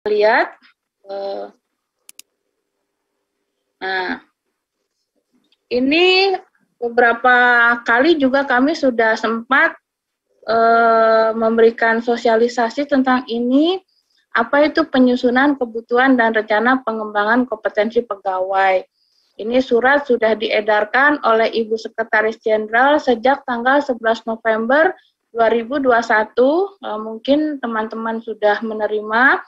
lihat. Nah, ini beberapa kali juga kami sudah sempat memberikan sosialisasi tentang ini, apa itu penyusunan kebutuhan dan rencana pengembangan kompetensi pegawai. Ini surat sudah diedarkan oleh Ibu Sekretaris Jenderal sejak tanggal 11 November 2021. Mungkin teman-teman sudah menerima.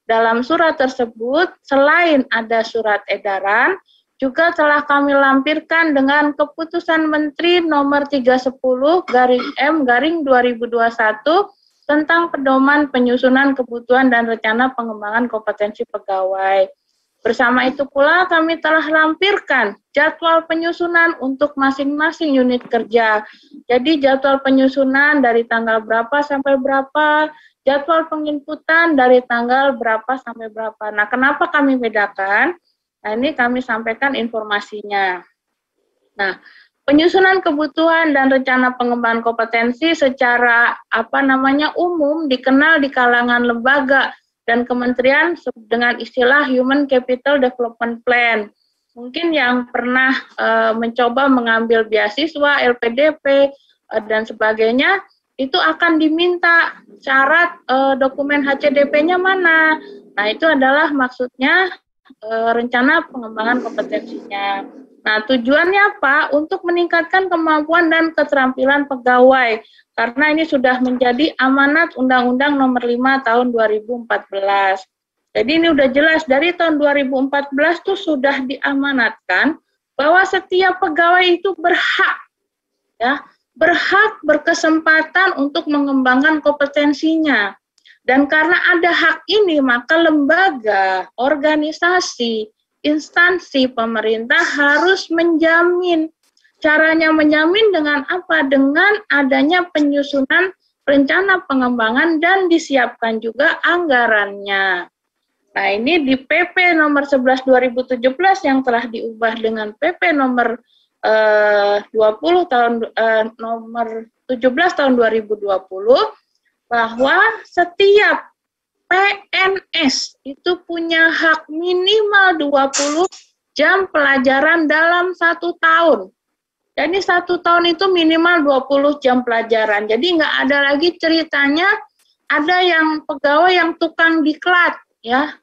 Dalam surat tersebut, selain ada surat edaran, juga telah kami lampirkan dengan Keputusan Menteri Nomor 310/M/2021 tentang pedoman penyusunan kebutuhan dan rencana pengembangan kompetensi pegawai. Bersama itu pula kami telah lampirkan jadwal penyusunan untuk masing-masing unit kerja. Jadi jadwal penyusunan dari tanggal berapa sampai berapa, jadwal penginputan dari tanggal berapa sampai berapa. Nah, kenapa kami bedakan? Nah, ini kami sampaikan informasinya. Nah, penyusunan kebutuhan dan rencana pengembangan kompetensi secara umum dikenal di kalangan lembaga dan kementerian dengan istilah Human Capital Development Plan. Mungkin yang pernah mencoba mengambil beasiswa, LPDP, dan sebagainya, itu akan diminta syarat dokumen HCDP-nya mana. Nah, itu adalah maksudnya rencana pengembangan kompetensinya. Nah, tujuannya apa? Untuk meningkatkan kemampuan dan keterampilan pegawai. Karena ini sudah menjadi amanat Undang-Undang Nomor 5 Tahun 2014. Jadi ini udah jelas dari tahun 2014 itu sudah diamanatkan bahwa setiap pegawai itu berhak berkesempatan untuk mengembangkan kompetensinya. Dan karena ada hak ini, maka lembaga, organisasi, instansi pemerintah harus menjamin. Caranya menjamin dengan apa? Dengan adanya penyusunan rencana pengembangan dan disiapkan juga anggarannya. Nah, ini di PP nomor 11 2017 yang telah diubah dengan PP nomor 20 tahun nomor 17 tahun 2020, bahwa setiap PNS itu punya hak minimal 20 jam pelajaran dalam 1 tahun. Jadi 1 tahun itu minimal 20 jam pelajaran. Jadi nggak ada lagi ceritanya ada yang pegawai yang tukang diklat, ya.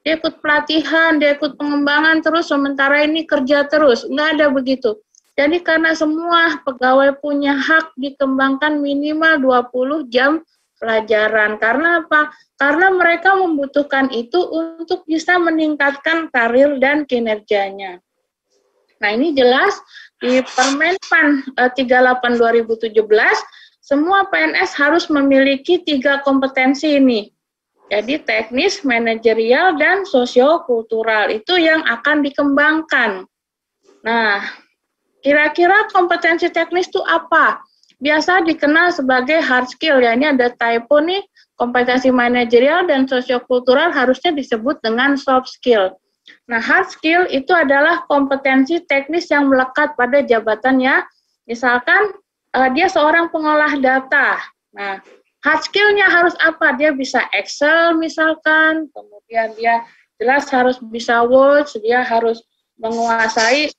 Dia ikut pelatihan, dia ikut pengembangan terus, sementara ini kerja terus. Nggak ada begitu. Jadi karena semua pegawai punya hak dikembangkan minimal 20 jam pelajaran. Karena apa? Karena mereka membutuhkan itu untuk bisa meningkatkan karir dan kinerjanya. Nah, ini jelas di Permenpan 38 2017, semua PNS harus memiliki 3 kompetensi ini. Jadi teknis, manajerial, dan sosiokultural itu yang akan dikembangkan. Nah, kira-kira kompetensi teknis itu apa? Biasa dikenal sebagai hard skill, ya, ini ada typo nih, kompetensi manajerial dan sosiokultural harusnya disebut dengan soft skill. Nah, hard skill itu adalah kompetensi teknis yang melekat pada jabatannya. Misalkan dia seorang pengolah data. Nah, hard skill-nya harus apa? Dia bisa Excel misalkan, kemudian dia jelas harus bisa Word, dia harus menguasai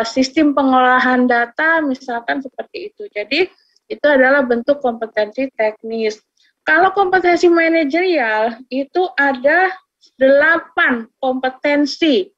sistem pengolahan data, misalkan seperti itu. Jadi, itu adalah bentuk kompetensi teknis. Kalau kompetensi manajerial, itu ada 8 kompetensi.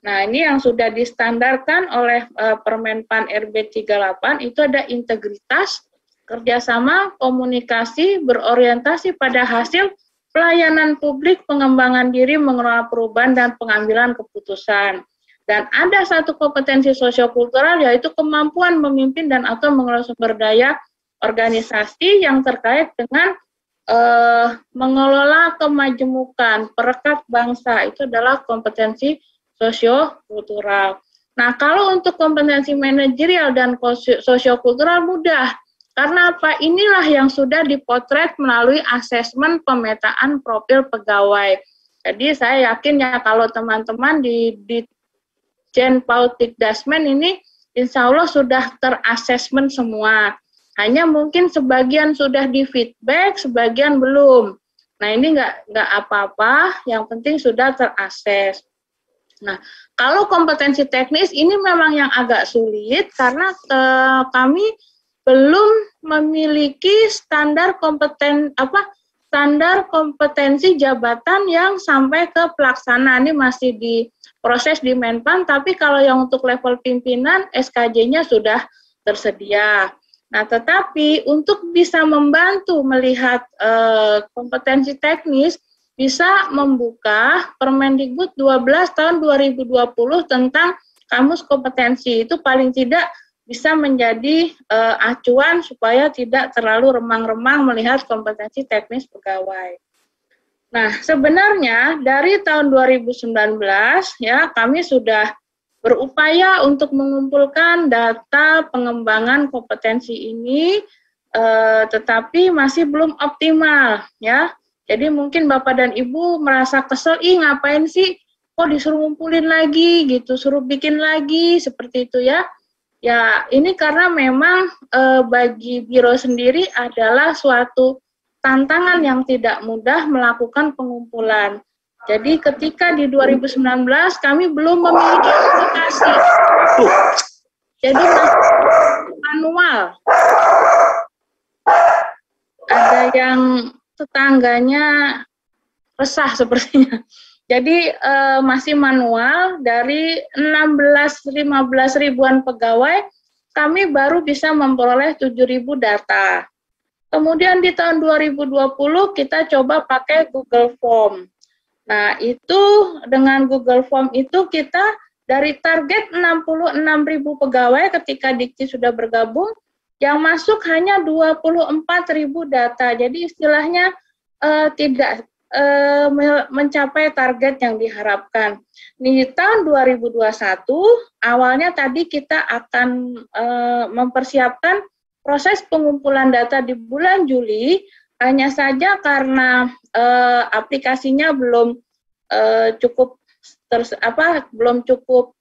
Nah, ini yang sudah distandarkan oleh Permenpan RB 38, itu ada integritas, kerjasama, komunikasi, berorientasi pada hasil, pelayanan publik, pengembangan diri, mengelola perubahan, dan pengambilan keputusan. Dan ada satu kompetensi sosiokultural, yaitu kemampuan memimpin dan atau mengelola sumber daya organisasi yang terkait dengan mengelola kemajemukan, perekat bangsa, itu adalah kompetensi sosiokultural. Nah, kalau untuk kompetensi manajerial dan sosiokultural mudah, karena apa? Inilah yang sudah dipotret melalui asesmen pemetaan profil pegawai. Jadi saya yakin ya kalau teman-teman di Jenpautikdasmen ini insya Allah sudah terasesmen semua. Hanya mungkin sebagian sudah di feedback, sebagian belum. Nah, ini nggak apa-apa, yang penting sudah terakses. Nah, kalau kompetensi teknis ini memang yang agak sulit karena kami belum memiliki standar kompetensi jabatan yang sampai ke pelaksana. Ini masih di proses di Menpan, tapi kalau yang untuk level pimpinan SKJ-nya sudah tersedia. Nah, tetapi untuk bisa membantu melihat kompetensi teknis, bisa membuka Permendikbud 12 tahun 2020 tentang kamus kompetensi. Itu paling tidak bisa menjadi acuan supaya tidak terlalu remang-remang melihat kompetensi teknis pegawai. Nah, sebenarnya dari tahun 2019 ya kami sudah berupaya untuk mengumpulkan data pengembangan kompetensi ini, tetapi masih belum optimal ya. Jadi mungkin Bapak dan Ibu merasa kesel, ngapain sih kok disuruh ngumpulin lagi gitu, suruh bikin lagi seperti itu ya. Ya, ini karena memang bagi Biro sendiri adalah suatu tantangan yang tidak mudah melakukan pengumpulan. Jadi ketika di 2019 kami belum memiliki aplikasi. Jadi manual. Ada yang tetangganya resah sepertinya. Jadi masih manual, dari 16-15 ribuan pegawai, kami baru bisa memperoleh 7.000 data. Kemudian di tahun 2020 kita coba pakai Google Form. Nah, itu dengan Google Form itu kita dari target 66.000 pegawai ketika Dikti sudah bergabung, yang masuk hanya 24.000 data. Jadi istilahnya tidak mencapai target yang diharapkan. Di tahun 2021, awalnya tadi kita akan mempersiapkan proses pengumpulan data di bulan Juli, hanya saja karena aplikasinya belum belum cukup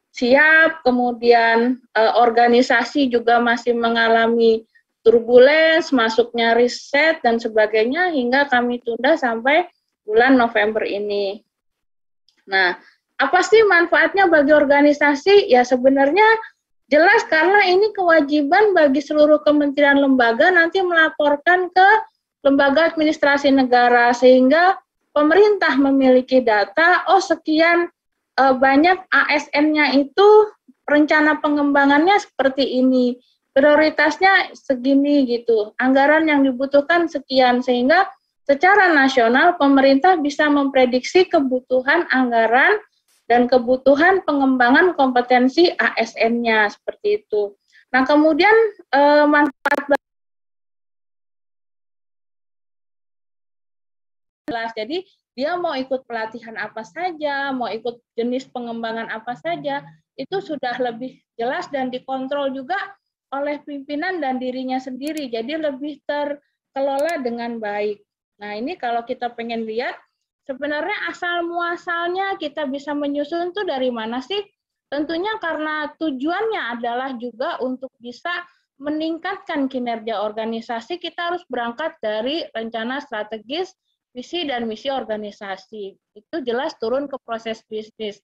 siap, kemudian organisasi juga masih mengalami turbulens, masuknya riset dan sebagainya, hingga kami tunda sampai bulan November ini. Nah, apa sih manfaatnya bagi organisasi? Ya sebenarnya jelas karena ini kewajiban bagi seluruh kementerian lembaga nanti melaporkan ke lembaga administrasi negara, sehingga pemerintah memiliki data, sekian banyak ASN-nya itu rencana pengembangannya seperti ini. Prioritasnya segini gitu, anggaran yang dibutuhkan sekian, sehingga secara nasional pemerintah bisa memprediksi kebutuhan anggaran dan kebutuhan pengembangan kompetensi ASN-nya seperti itu. Nah, kemudian manfaat jelas, jadi dia mau ikut pelatihan apa saja, mau ikut jenis pengembangan apa saja, itu sudah lebih jelas dan dikontrol juga oleh pimpinan dan dirinya sendiri, jadi lebih terkelola dengan baik. Nah, ini kalau kita pengen lihat, sebenarnya asal muasalnya kita bisa menyusun tuh dari mana sih? Tentunya karena tujuannya adalah juga untuk bisa meningkatkan kinerja organisasi, kita harus berangkat dari rencana strategis, visi dan misi organisasi. Itu jelas turun ke proses bisnis.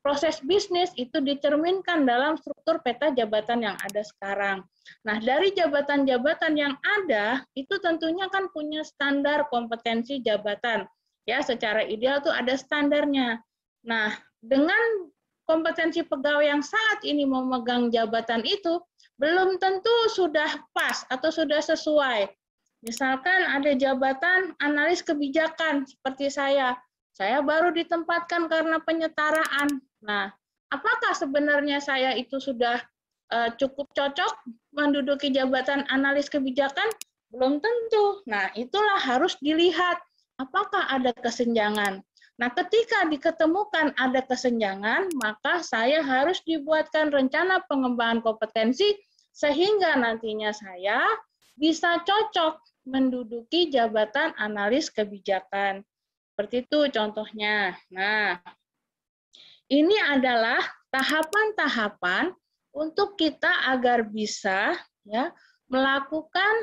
Proses bisnis itu dicerminkan dalam struktur peta jabatan yang ada sekarang. Nah, dari jabatan-jabatan yang ada, itu tentunya kan punya standar kompetensi jabatan. Ya, secara ideal tuh ada standarnya. Nah, dengan kompetensi pegawai yang saat ini memegang jabatan itu, belum tentu sudah pas atau sudah sesuai. Misalkan ada jabatan analis kebijakan seperti saya baru ditempatkan karena penyetaraan. Nah, apakah sebenarnya saya itu sudah cukup cocok menduduki jabatan analis kebijakan? Belum tentu. Nah, itulah harus dilihat apakah ada kesenjangan. Nah, ketika diketemukan ada kesenjangan, maka saya harus dibuatkan rencana pengembangan kompetensi sehingga nantinya saya bisa cocok menduduki jabatan analis kebijakan. Seperti itu contohnya. Nah, ini adalah tahapan-tahapan untuk kita agar bisa ya melakukan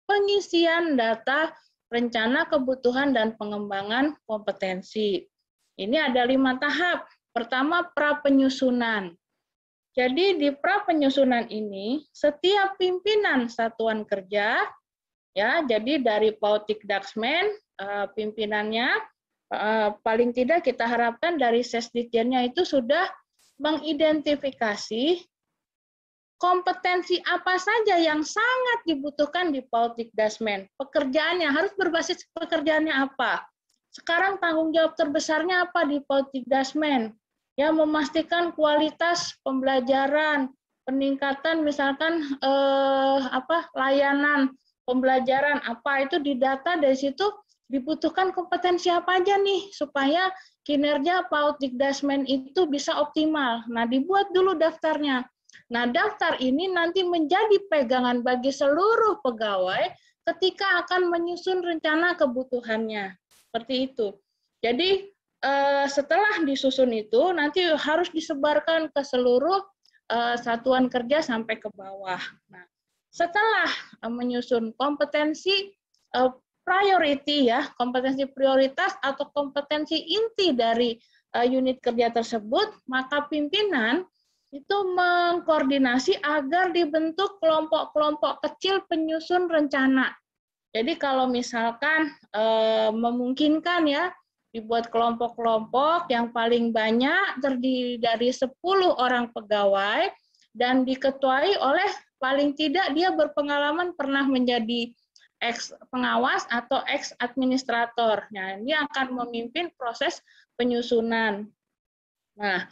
pengisian data rencana kebutuhan dan pengembangan kompetensi. Ini ada 5 tahap. Pertama, pra-penyusunan. Jadi di pra-penyusunan ini, setiap pimpinan satuan kerja, ya, jadi dari Pautikdaksmen, pimpinannya, paling tidak kita harapkan dari Sesdikjennya itu sudah mengidentifikasi kompetensi apa saja yang sangat dibutuhkan di Pautikdaksmen. Pekerjaannya harus berbasis pekerjaannya apa. Sekarang tanggung jawab terbesarnya apa di Pautikdaksmen? Ya, memastikan kualitas pembelajaran, peningkatan misalkan layanan pembelajaran apa itu didata, dari situ dibutuhkan kompetensi apa aja nih supaya kinerja Pautikdaksmen itu bisa optimal. Nah, dibuat dulu daftarnya. Nah, daftar ini nanti menjadi pegangan bagi seluruh pegawai ketika akan menyusun rencana kebutuhannya. Seperti itu. Jadi setelah disusun itu nanti harus disebarkan ke seluruh satuan kerja sampai ke bawah. Nah, setelah menyusun kompetensi priority, ya, kompetensi prioritas atau kompetensi inti dari unit kerja tersebut, maka pimpinan itu mengkoordinasi agar dibentuk kelompok-kelompok kecil penyusun rencana. Jadi kalau misalkan memungkinkan, ya, dibuat kelompok-kelompok yang paling banyak terdiri dari 10 orang pegawai dan diketuai oleh paling tidak dia berpengalaman pernah menjadi ex-pengawas atau ex-administrator. Nah, ini akan memimpin proses penyusunan. Nah,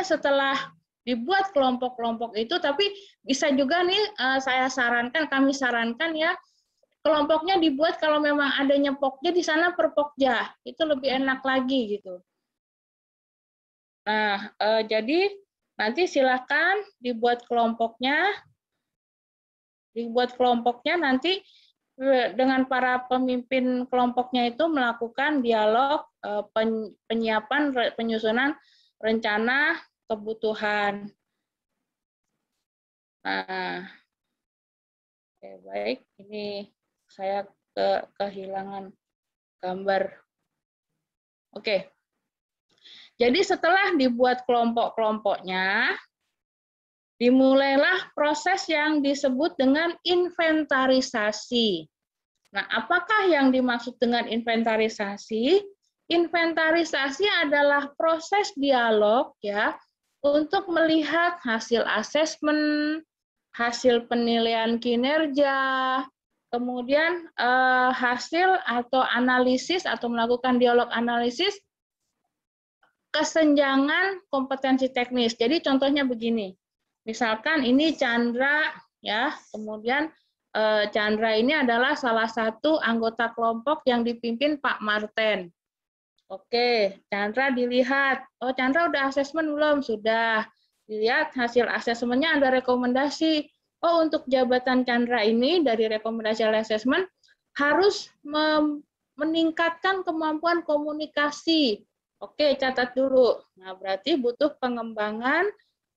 setelah dibuat kelompok-kelompok itu, tapi bisa juga nih kami sarankan ya, kelompoknya dibuat kalau memang adanya pokja di sana per pokja, itu lebih enak lagi gitu. Nah, jadi nanti silakan dibuat kelompoknya nanti dengan para pemimpin kelompoknya itu melakukan dialog penyiapan penyusunan rencana kebutuhan. Nah, oke, baik, ini saya kehilangan gambar. Oke. Jadi setelah dibuat kelompok-kelompoknya, dimulailah proses yang disebut dengan inventarisasi. Nah, apakah yang dimaksud dengan inventarisasi? Inventarisasi adalah proses dialog, ya, untuk melihat hasil asesmen, hasil penilaian kinerja, kemudian hasil atau analisis atau melakukan dialog analisis kesenjangan kompetensi teknis. Jadi contohnya begini, misalkan ini Chandra, ya, kemudian Chandra ini adalah salah satu anggota kelompok yang dipimpin Pak Marten. Oke, Chandra dilihat, oh Chandra udah asesmen belum? Sudah. Dilihat hasil asesmennya ada rekomendasi. Oh, untuk jabatan Chandra ini dari rekomendasi asesmen harus meningkatkan kemampuan komunikasi. Oke, catat dulu. Nah, berarti butuh pengembangan,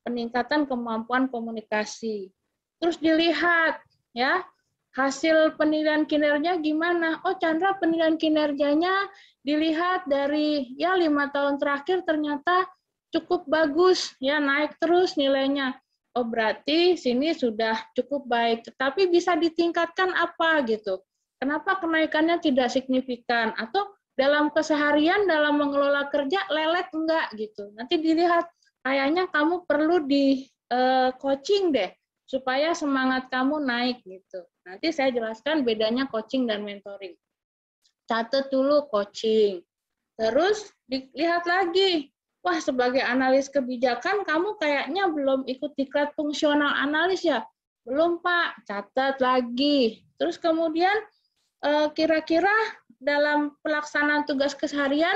peningkatan kemampuan komunikasi. Terus dilihat, ya, hasil penilaian kinerja gimana? Oh, Chandra penilaian kinerjanya dilihat dari ya 5 tahun terakhir ternyata cukup bagus, ya, naik terus nilainya. Oh, berarti sini sudah cukup baik, tetapi bisa ditingkatkan apa gitu. Kenapa kenaikannya tidak signifikan? Atau dalam keseharian, dalam mengelola kerja, lelet enggak gitu. Nanti dilihat, kayaknya kamu perlu di coaching deh, supaya semangat kamu naik gitu. Nanti saya jelaskan bedanya coaching dan mentoring. Catat dulu coaching. Terus dilihat lagi, wah, sebagai analis kebijakan kamu kayaknya belum ikut diklat fungsional analis ya? Belum, Pak. Catat lagi. Terus kemudian kira-kira dalam pelaksanaan tugas keseharian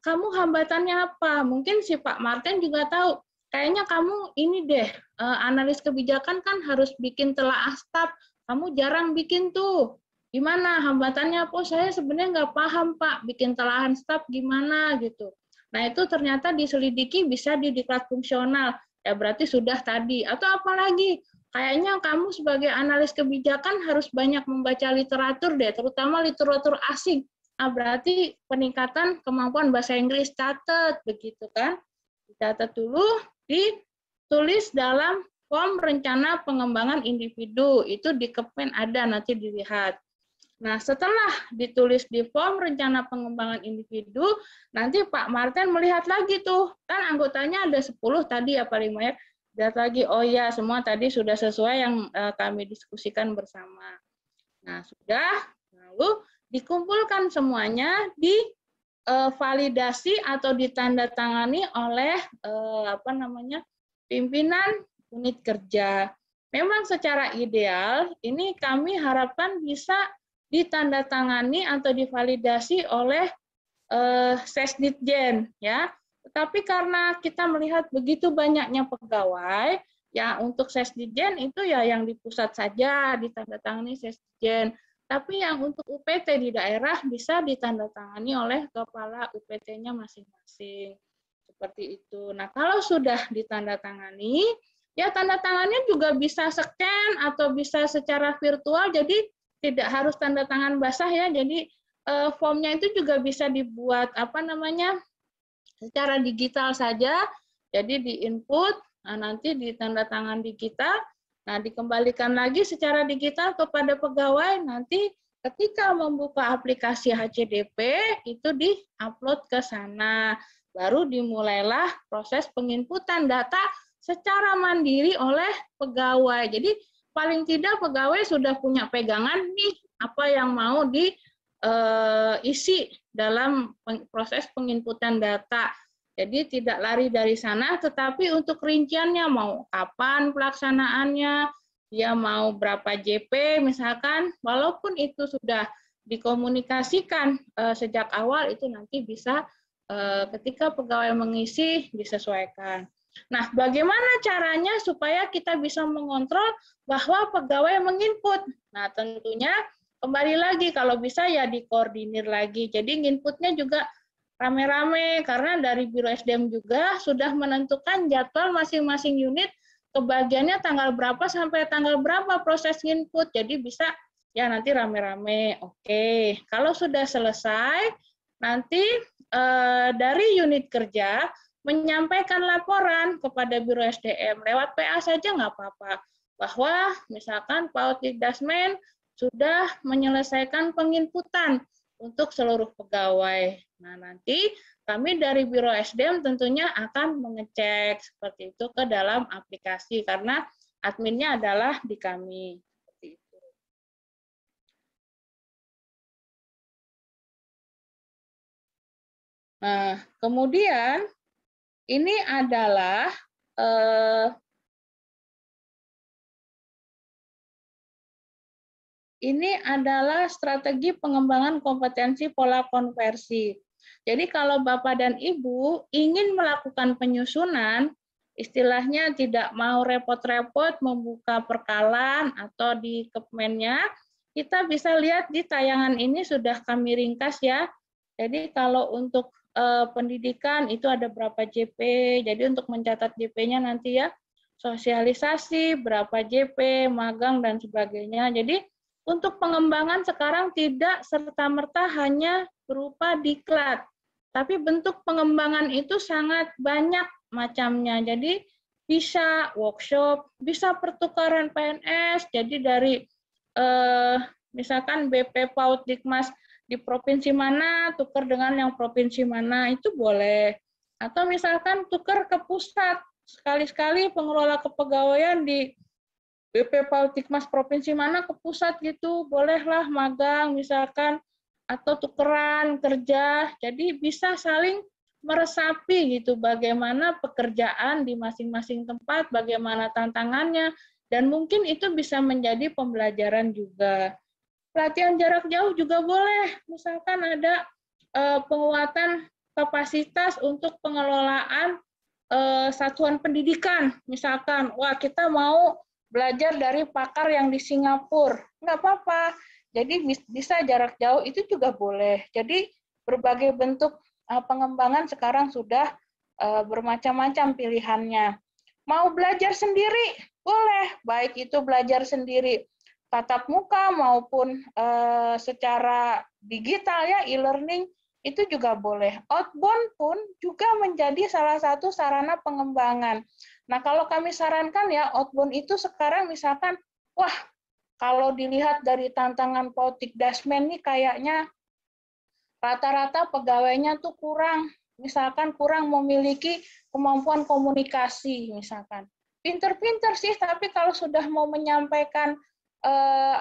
kamu hambatannya apa? Mungkin si Pak Marten juga tahu. Kayaknya kamu ini deh, analis kebijakan kan harus bikin telaah staf. Kamu jarang bikin tuh. Gimana hambatannya? Oh, saya sebenarnya nggak paham, Pak. Bikin telahan staf gimana gitu. Nah, itu ternyata diselidiki bisa di diklat fungsional. Ya berarti sudah tadi. Atau apalagi, kayaknya kamu sebagai analis kebijakan harus banyak membaca literatur deh, terutama literatur asing. Ah, berarti peningkatan kemampuan bahasa Inggris, catat begitu kan. Dicatat dulu, ditulis dalam form rencana pengembangan individu, itu di Kemen ada, nanti dilihat. Nah, setelah ditulis di form rencana pengembangan individu, nanti Pak Martin melihat lagi tuh, kan anggotanya ada 10 tadi ya Pak Limayar, lihat lagi, oh ya semua tadi sudah sesuai yang kami diskusikan bersama. Nah, sudah, lalu dikumpulkan semuanya, divalidasi atau ditandatangani oleh pimpinan unit kerja. Memang secara ideal, ini kami harapkan bisa ditandatangani atau divalidasi oleh Sesditjen, ya. Tetapi karena kita melihat begitu banyaknya pegawai, ya untuk Sesditjen itu ya yang di pusat saja ditandatangani Sesditjen. Tapi yang untuk UPT di daerah bisa ditandatangani oleh kepala UPT-nya masing-masing. Seperti itu. Nah, kalau sudah ditandatangani, ya tanda tangannya juga bisa scan atau bisa secara virtual, jadi tidak harus tanda tangan basah ya. Jadi formnya itu juga bisa dibuat secara digital saja. Jadi di-input, nah, nanti ditandatangan digital, nah dikembalikan lagi secara digital kepada pegawai, nanti ketika membuka aplikasi HCDP itu di-upload ke sana. Baru dimulailah proses penginputan data secara mandiri oleh pegawai. Jadi paling tidak pegawai sudah punya pegangan nih apa yang mau diisi dalam proses penginputan data. Jadi tidak lari dari sana, tetapi untuk rinciannya mau kapan pelaksanaannya, dia mau berapa JP misalkan, walaupun itu sudah dikomunikasikan sejak awal, itu nanti bisa ketika pegawai mengisi disesuaikan. Nah, bagaimana caranya supaya kita bisa mengontrol bahwa pegawai menginput? Nah, tentunya kembali lagi kalau bisa ya dikoordinir lagi. Jadi inputnya juga rame-rame karena dari Biro SDM juga sudah menentukan jadwal masing-masing unit kebagiannya tanggal berapa sampai tanggal berapa proses input. Jadi bisa ya nanti rame-rame. Oke, kalau sudah selesai nanti dari unit kerja menyampaikan laporan kepada Biro SDM lewat PA saja nggak apa-apa, bahwa misalkan Pak Ditdasmen sudah menyelesaikan penginputan untuk seluruh pegawai. Nah, nanti kami dari Biro SDM tentunya akan mengecek seperti itu ke dalam aplikasi karena adminnya adalah di kami. Seperti itu. Nah, kemudian ini adalah strategi pengembangan kompetensi pola konversi. Jadi kalau Bapak dan Ibu ingin melakukan penyusunan, istilahnya tidak mau repot-repot membuka perkalan atau di Kemennya, kita bisa lihat di tayangan ini sudah kami ringkas ya. Jadi kalau untuk pendidikan itu ada berapa JP, jadi untuk mencatat JP-nya nanti ya, sosialisasi, berapa JP, magang, dan sebagainya. Jadi untuk pengembangan sekarang tidak serta-merta hanya berupa diklat, tapi bentuk pengembangan itu sangat banyak macamnya. Jadi bisa workshop, bisa pertukaran PNS, jadi dari misalkan BP PAUD Dikmas di provinsi mana, tukar dengan yang provinsi mana, itu boleh. Atau misalkan tukar ke pusat, sekali-sekali pengelola kepegawaian di BP PAUD Dikmas provinsi mana ke pusat gitu, bolehlah magang misalkan, atau tukeran kerja, jadi bisa saling meresapi gitu bagaimana pekerjaan di masing-masing tempat, bagaimana tantangannya, dan mungkin itu bisa menjadi pembelajaran juga. Pelatihan jarak jauh juga boleh, misalkan ada penguatan kapasitas untuk pengelolaan satuan pendidikan, misalkan, wah kita mau belajar dari pakar yang di Singapura, nggak apa-apa, jadi bisa jarak jauh itu juga boleh. Jadi berbagai bentuk pengembangan sekarang sudah bermacam-macam pilihannya. Mau belajar sendiri, boleh, baik itu belajar sendiri tatap muka maupun secara digital ya, e-learning, itu juga boleh. Outbound pun juga menjadi salah satu sarana pengembangan. Nah, kalau kami sarankan ya, outbound itu sekarang misalkan, wah, kalau dilihat dari tantangan politik Dasmen nih kayaknya rata-rata pegawainya tuh kurang, misalkan kurang memiliki kemampuan komunikasi, misalkan. Pinter-pinter sih, tapi kalau sudah mau menyampaikan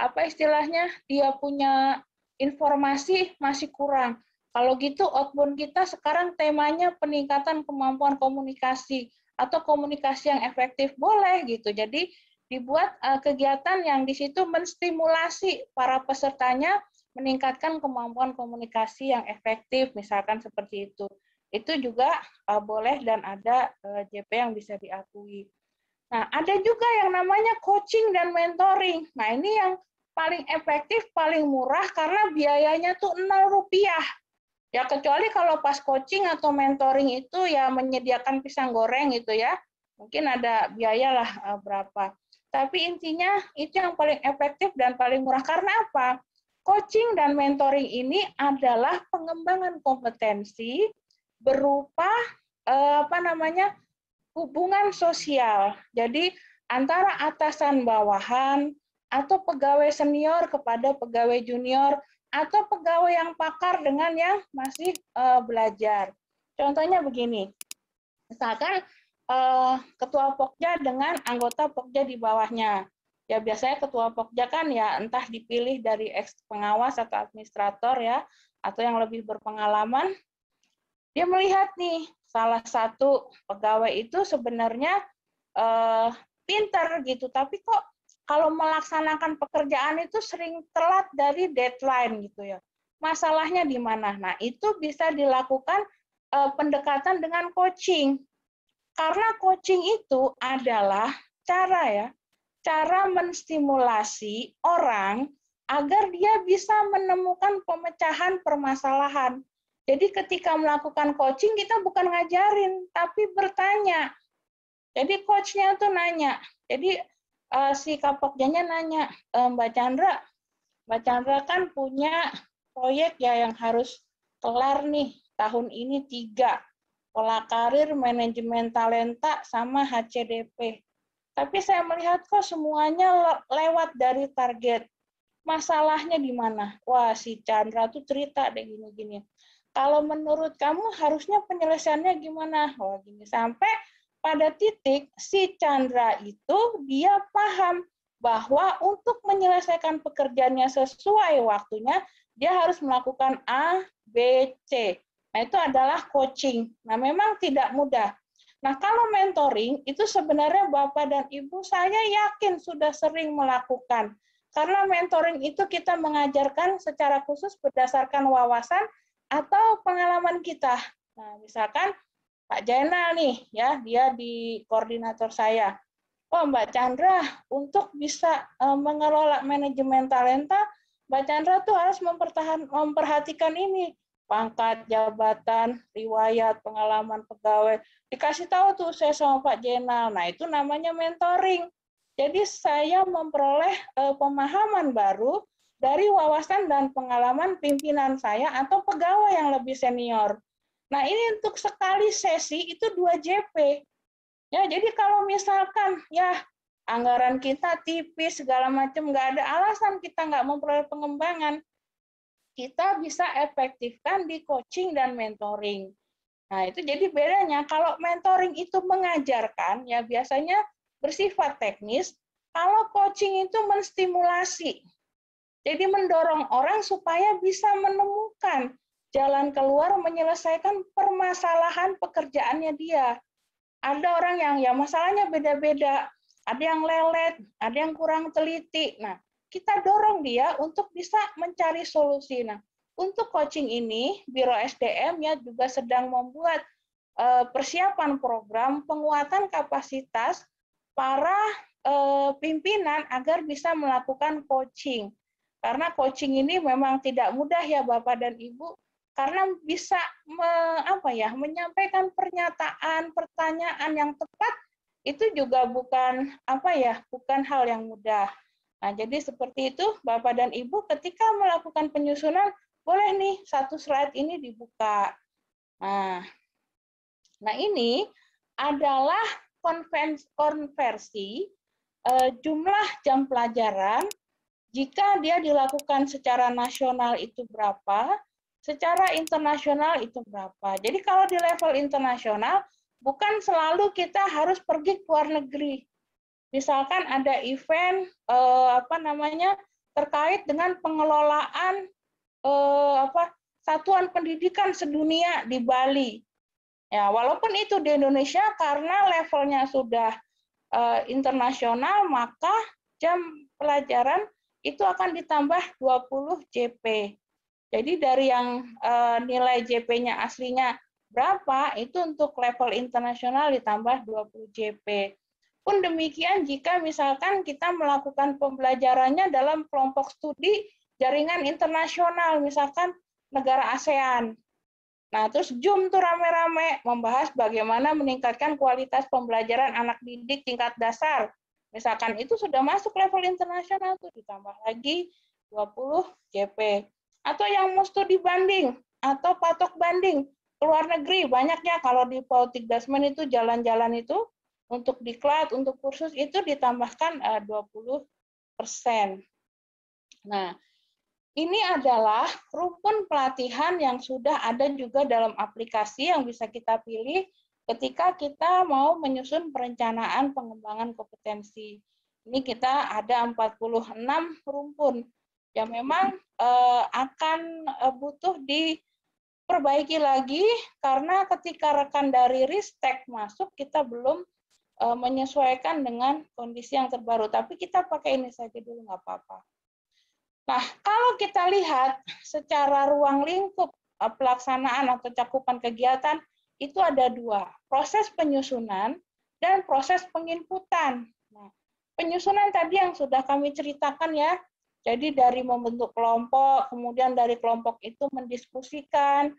apa istilahnya, dia punya informasi masih kurang. Kalau gitu outbound kita sekarang temanya peningkatan kemampuan komunikasi atau komunikasi yang efektif, boleh gitu. Jadi dibuat kegiatan yang di situ menstimulasi para pesertanya meningkatkan kemampuan komunikasi yang efektif, misalkan seperti itu. Itu juga boleh dan ada JP yang bisa diakui. Nah, ada juga yang namanya coaching dan mentoring. Nah, ini yang paling efektif, paling murah karena biayanya tuh 0 rupiah. Ya, kecuali kalau pas coaching atau mentoring itu ya menyediakan pisang goreng gitu ya. Mungkin ada biaya lah berapa. Tapi intinya itu yang paling efektif dan paling murah. Karena apa? Coaching dan mentoring ini adalah pengembangan kompetensi berupa apa namanya hubungan sosial. Jadi antara atasan bawahan atau pegawai senior kepada pegawai junior atau pegawai yang pakar dengan yang masih belajar. Contohnya begini, misalkan ketua Pokja dengan anggota Pokja di bawahnya. Ya biasanya ketua Pokja kan ya entah dipilih dari ex pengawas atau administrator ya, atau yang lebih berpengalaman. Dia melihat nih salah satu pegawai itu sebenarnya pinter gitu, tapi kok kalau melaksanakan pekerjaan itu sering telat dari deadline gitu ya. Masalahnya di mana? Nah, itu bisa dilakukan pendekatan dengan coaching. Karena coaching itu adalah cara menstimulasi orang agar dia bisa menemukan pemecahan permasalahan. Jadi ketika melakukan coaching kita bukan ngajarin, tapi bertanya. Jadi coachnya tuh nanya. Jadi si Kapokjanya nanya, Mbak Chandra kan punya proyek ya yang harus kelar nih tahun ini 3. Pola karir, manajemen talenta, sama HCDP. Tapi saya melihat kok semuanya lewat dari target. Masalahnya di mana? Wah, si Chandra tuh cerita deh gini-gini. Kalau menurut kamu harusnya penyelesaiannya gimana? Wah, gini. Sampai pada titik si Chandra itu dia paham bahwa untuk menyelesaikan pekerjaannya sesuai waktunya, dia harus melakukan A, B, C. Nah, itu adalah coaching. Nah, memang tidak mudah. Nah, kalau mentoring, itu sebenarnya Bapak dan Ibu saya yakin sudah sering melakukan. Karena mentoring itu kita mengajarkan secara khusus berdasarkan wawasan atau pengalaman kita. Nah, misalkan Pak Jainal nih, ya, dia di koordinator saya. Oh, Mbak Chandra, untuk bisa mengelola manajemen talenta, Mbak Chandra tuh harus memperhatikan ini, pangkat, jabatan, riwayat, pengalaman pegawai. Dikasih tahu tuh saya sama Pak Jenal. Nah, itu namanya mentoring. Jadi saya memperoleh pemahaman baru dari wawasan dan pengalaman pimpinan saya atau pegawai yang lebih senior. Nah, ini untuk sekali sesi itu 2 JP. Ya, jadi kalau misalkan ya anggaran kita tipis segala macam, nggak ada alasan kita nggak memperoleh pengembangan, kita bisa efektifkan di coaching dan mentoring. Nah, itu jadi bedanya. Kalau mentoring itu mengajarkan, ya biasanya bersifat teknis. Kalau coaching itu menstimulasi. Jadi mendorong orang supaya bisa menemukan jalan keluar menyelesaikan permasalahan pekerjaannya dia. Ada orang yang ya masalahnya beda-beda. Ada yang lelet, ada yang kurang teliti. Nah, kita dorong dia untuk bisa mencari solusi. Nah, untuk coaching ini, Biro SDM ya juga sedang membuat persiapan program penguatan kapasitas para pimpinan agar bisa melakukan coaching. Karena coaching ini memang tidak mudah ya Bapak dan Ibu, karena bisa menyampaikan pernyataan, pertanyaan yang tepat itu juga bukan bukan hal yang mudah. Nah, jadi seperti itu Bapak dan Ibu ketika melakukan penyusunan boleh nih satu slide ini dibuka. Nah ini adalah konversi jumlah jam pelajaran jika dia dilakukan secara nasional itu berapa, secara internasional itu berapa. Jadi kalau di level internasional bukan selalu kita harus pergi ke luar negeri. Misalkan ada event terkait dengan pengelolaan satuan pendidikan sedunia di Bali. Ya, walaupun itu di Indonesia karena levelnya sudah internasional, maka jam pelajaran itu akan ditambah 20 JP. Jadi dari yang nilai JP-nya aslinya berapa, itu untuk level internasional ditambah 20 JP. Pun demikian jika misalkan kita melakukan pembelajarannya dalam kelompok studi jaringan internasional, misalkan negara ASEAN. Nah, terus Zoom tuh rame-rame membahas bagaimana meningkatkan kualitas pembelajaran anak didik tingkat dasar. Misalkan itu sudah masuk level internasional tuh ditambah lagi 20 JP. Atau yang mau studi banding atau patok banding ke luar negeri, banyaknya kalau di Pautikdasmen itu jalan-jalan itu untuk diklat, untuk kursus itu ditambahkan 20%. Nah, ini adalah rumpun pelatihan yang sudah ada juga dalam aplikasi yang bisa kita pilih ketika kita mau menyusun perencanaan pengembangan kompetensi. Ini kita ada 46 rumpun yang memang akan butuh diperbaiki lagi karena ketika rekan dari Ristek masuk kita belum menyesuaikan dengan kondisi yang terbaru. Tapi kita pakai ini saja dulu, nggak apa-apa. Nah, kalau kita lihat secara ruang lingkup pelaksanaan atau cakupan kegiatan, itu ada dua, proses penyusunan dan proses penginputan. Nah, penyusunan tadi yang sudah kami ceritakan ya, jadi dari membentuk kelompok, kemudian dari kelompok itu mendiskusikan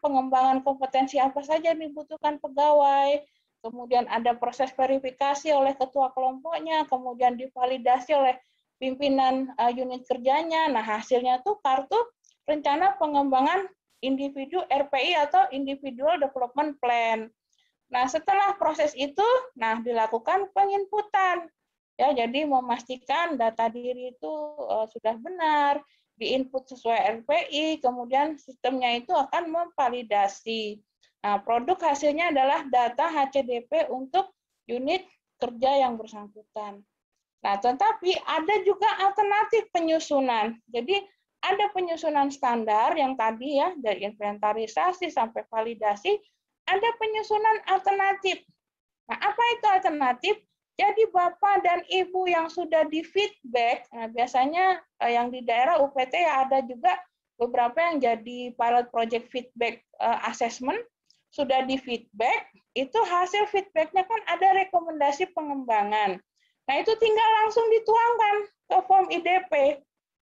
pengembangan kompetensi apa saja yang dibutuhkan pegawai, kemudian ada proses verifikasi oleh ketua kelompoknya, kemudian divalidasi oleh pimpinan unit kerjanya. Nah, hasilnya tuh kartu rencana pengembangan individu RPI atau Individual Development Plan. Nah, setelah proses itu, dilakukan penginputan. Ya, jadi memastikan data diri itu sudah benar, diinput sesuai RPI, kemudian sistemnya itu akan memvalidasi. Nah, produk hasilnya adalah data HCDP untuk unit kerja yang bersangkutan. Nah, tetapi ada juga alternatif penyusunan. Jadi, ada penyusunan standar yang tadi ya, dari inventarisasi sampai validasi, ada penyusunan alternatif. Nah, apa itu alternatif? Jadi, Bapak dan Ibu yang sudah di feedback, nah biasanya yang di daerah UPT ya ada juga beberapa yang jadi pilot project feedback assessment, sudah di feedback, itu hasil feedbacknya kan ada rekomendasi pengembangan. Nah, itu tinggal langsung dituangkan ke form IDP.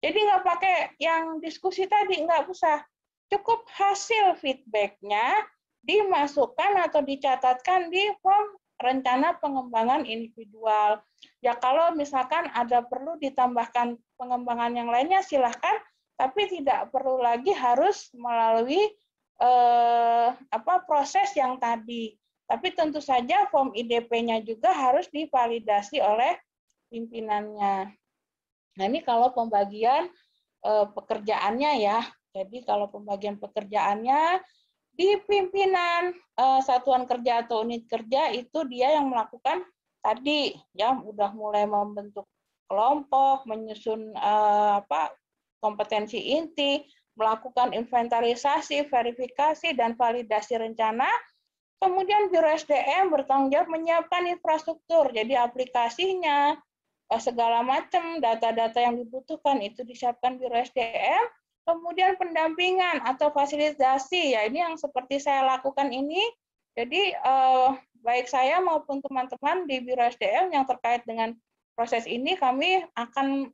Jadi nggak pakai yang diskusi tadi, nggak usah. Cukup hasil feedbacknya dimasukkan atau dicatatkan di form rencana pengembangan individual. Ya kalau misalkan ada perlu ditambahkan pengembangan yang lainnya silahkan, tapi tidak perlu lagi harus melalui proses yang tadi. Tapi tentu saja form IDP-nya juga harus divalidasi oleh pimpinannya. Nah, ini kalau pembagian pekerjaannya ya. Jadi kalau pembagian pekerjaannya di pimpinan satuan kerja atau unit kerja itu dia yang melakukan tadi ya udah mulai membentuk kelompok, menyusun kompetensi inti, melakukan inventarisasi, verifikasi dan validasi rencana. Kemudian Biro SDM bertanggung jawab menyiapkan infrastruktur, jadi aplikasinya, segala macam data-data yang dibutuhkan itu disiapkan Biro SDM. Kemudian pendampingan atau fasilitasi, ya ini yang seperti saya lakukan ini. Jadi baik saya maupun teman-teman di Biro SDM yang terkait dengan proses ini, kami akan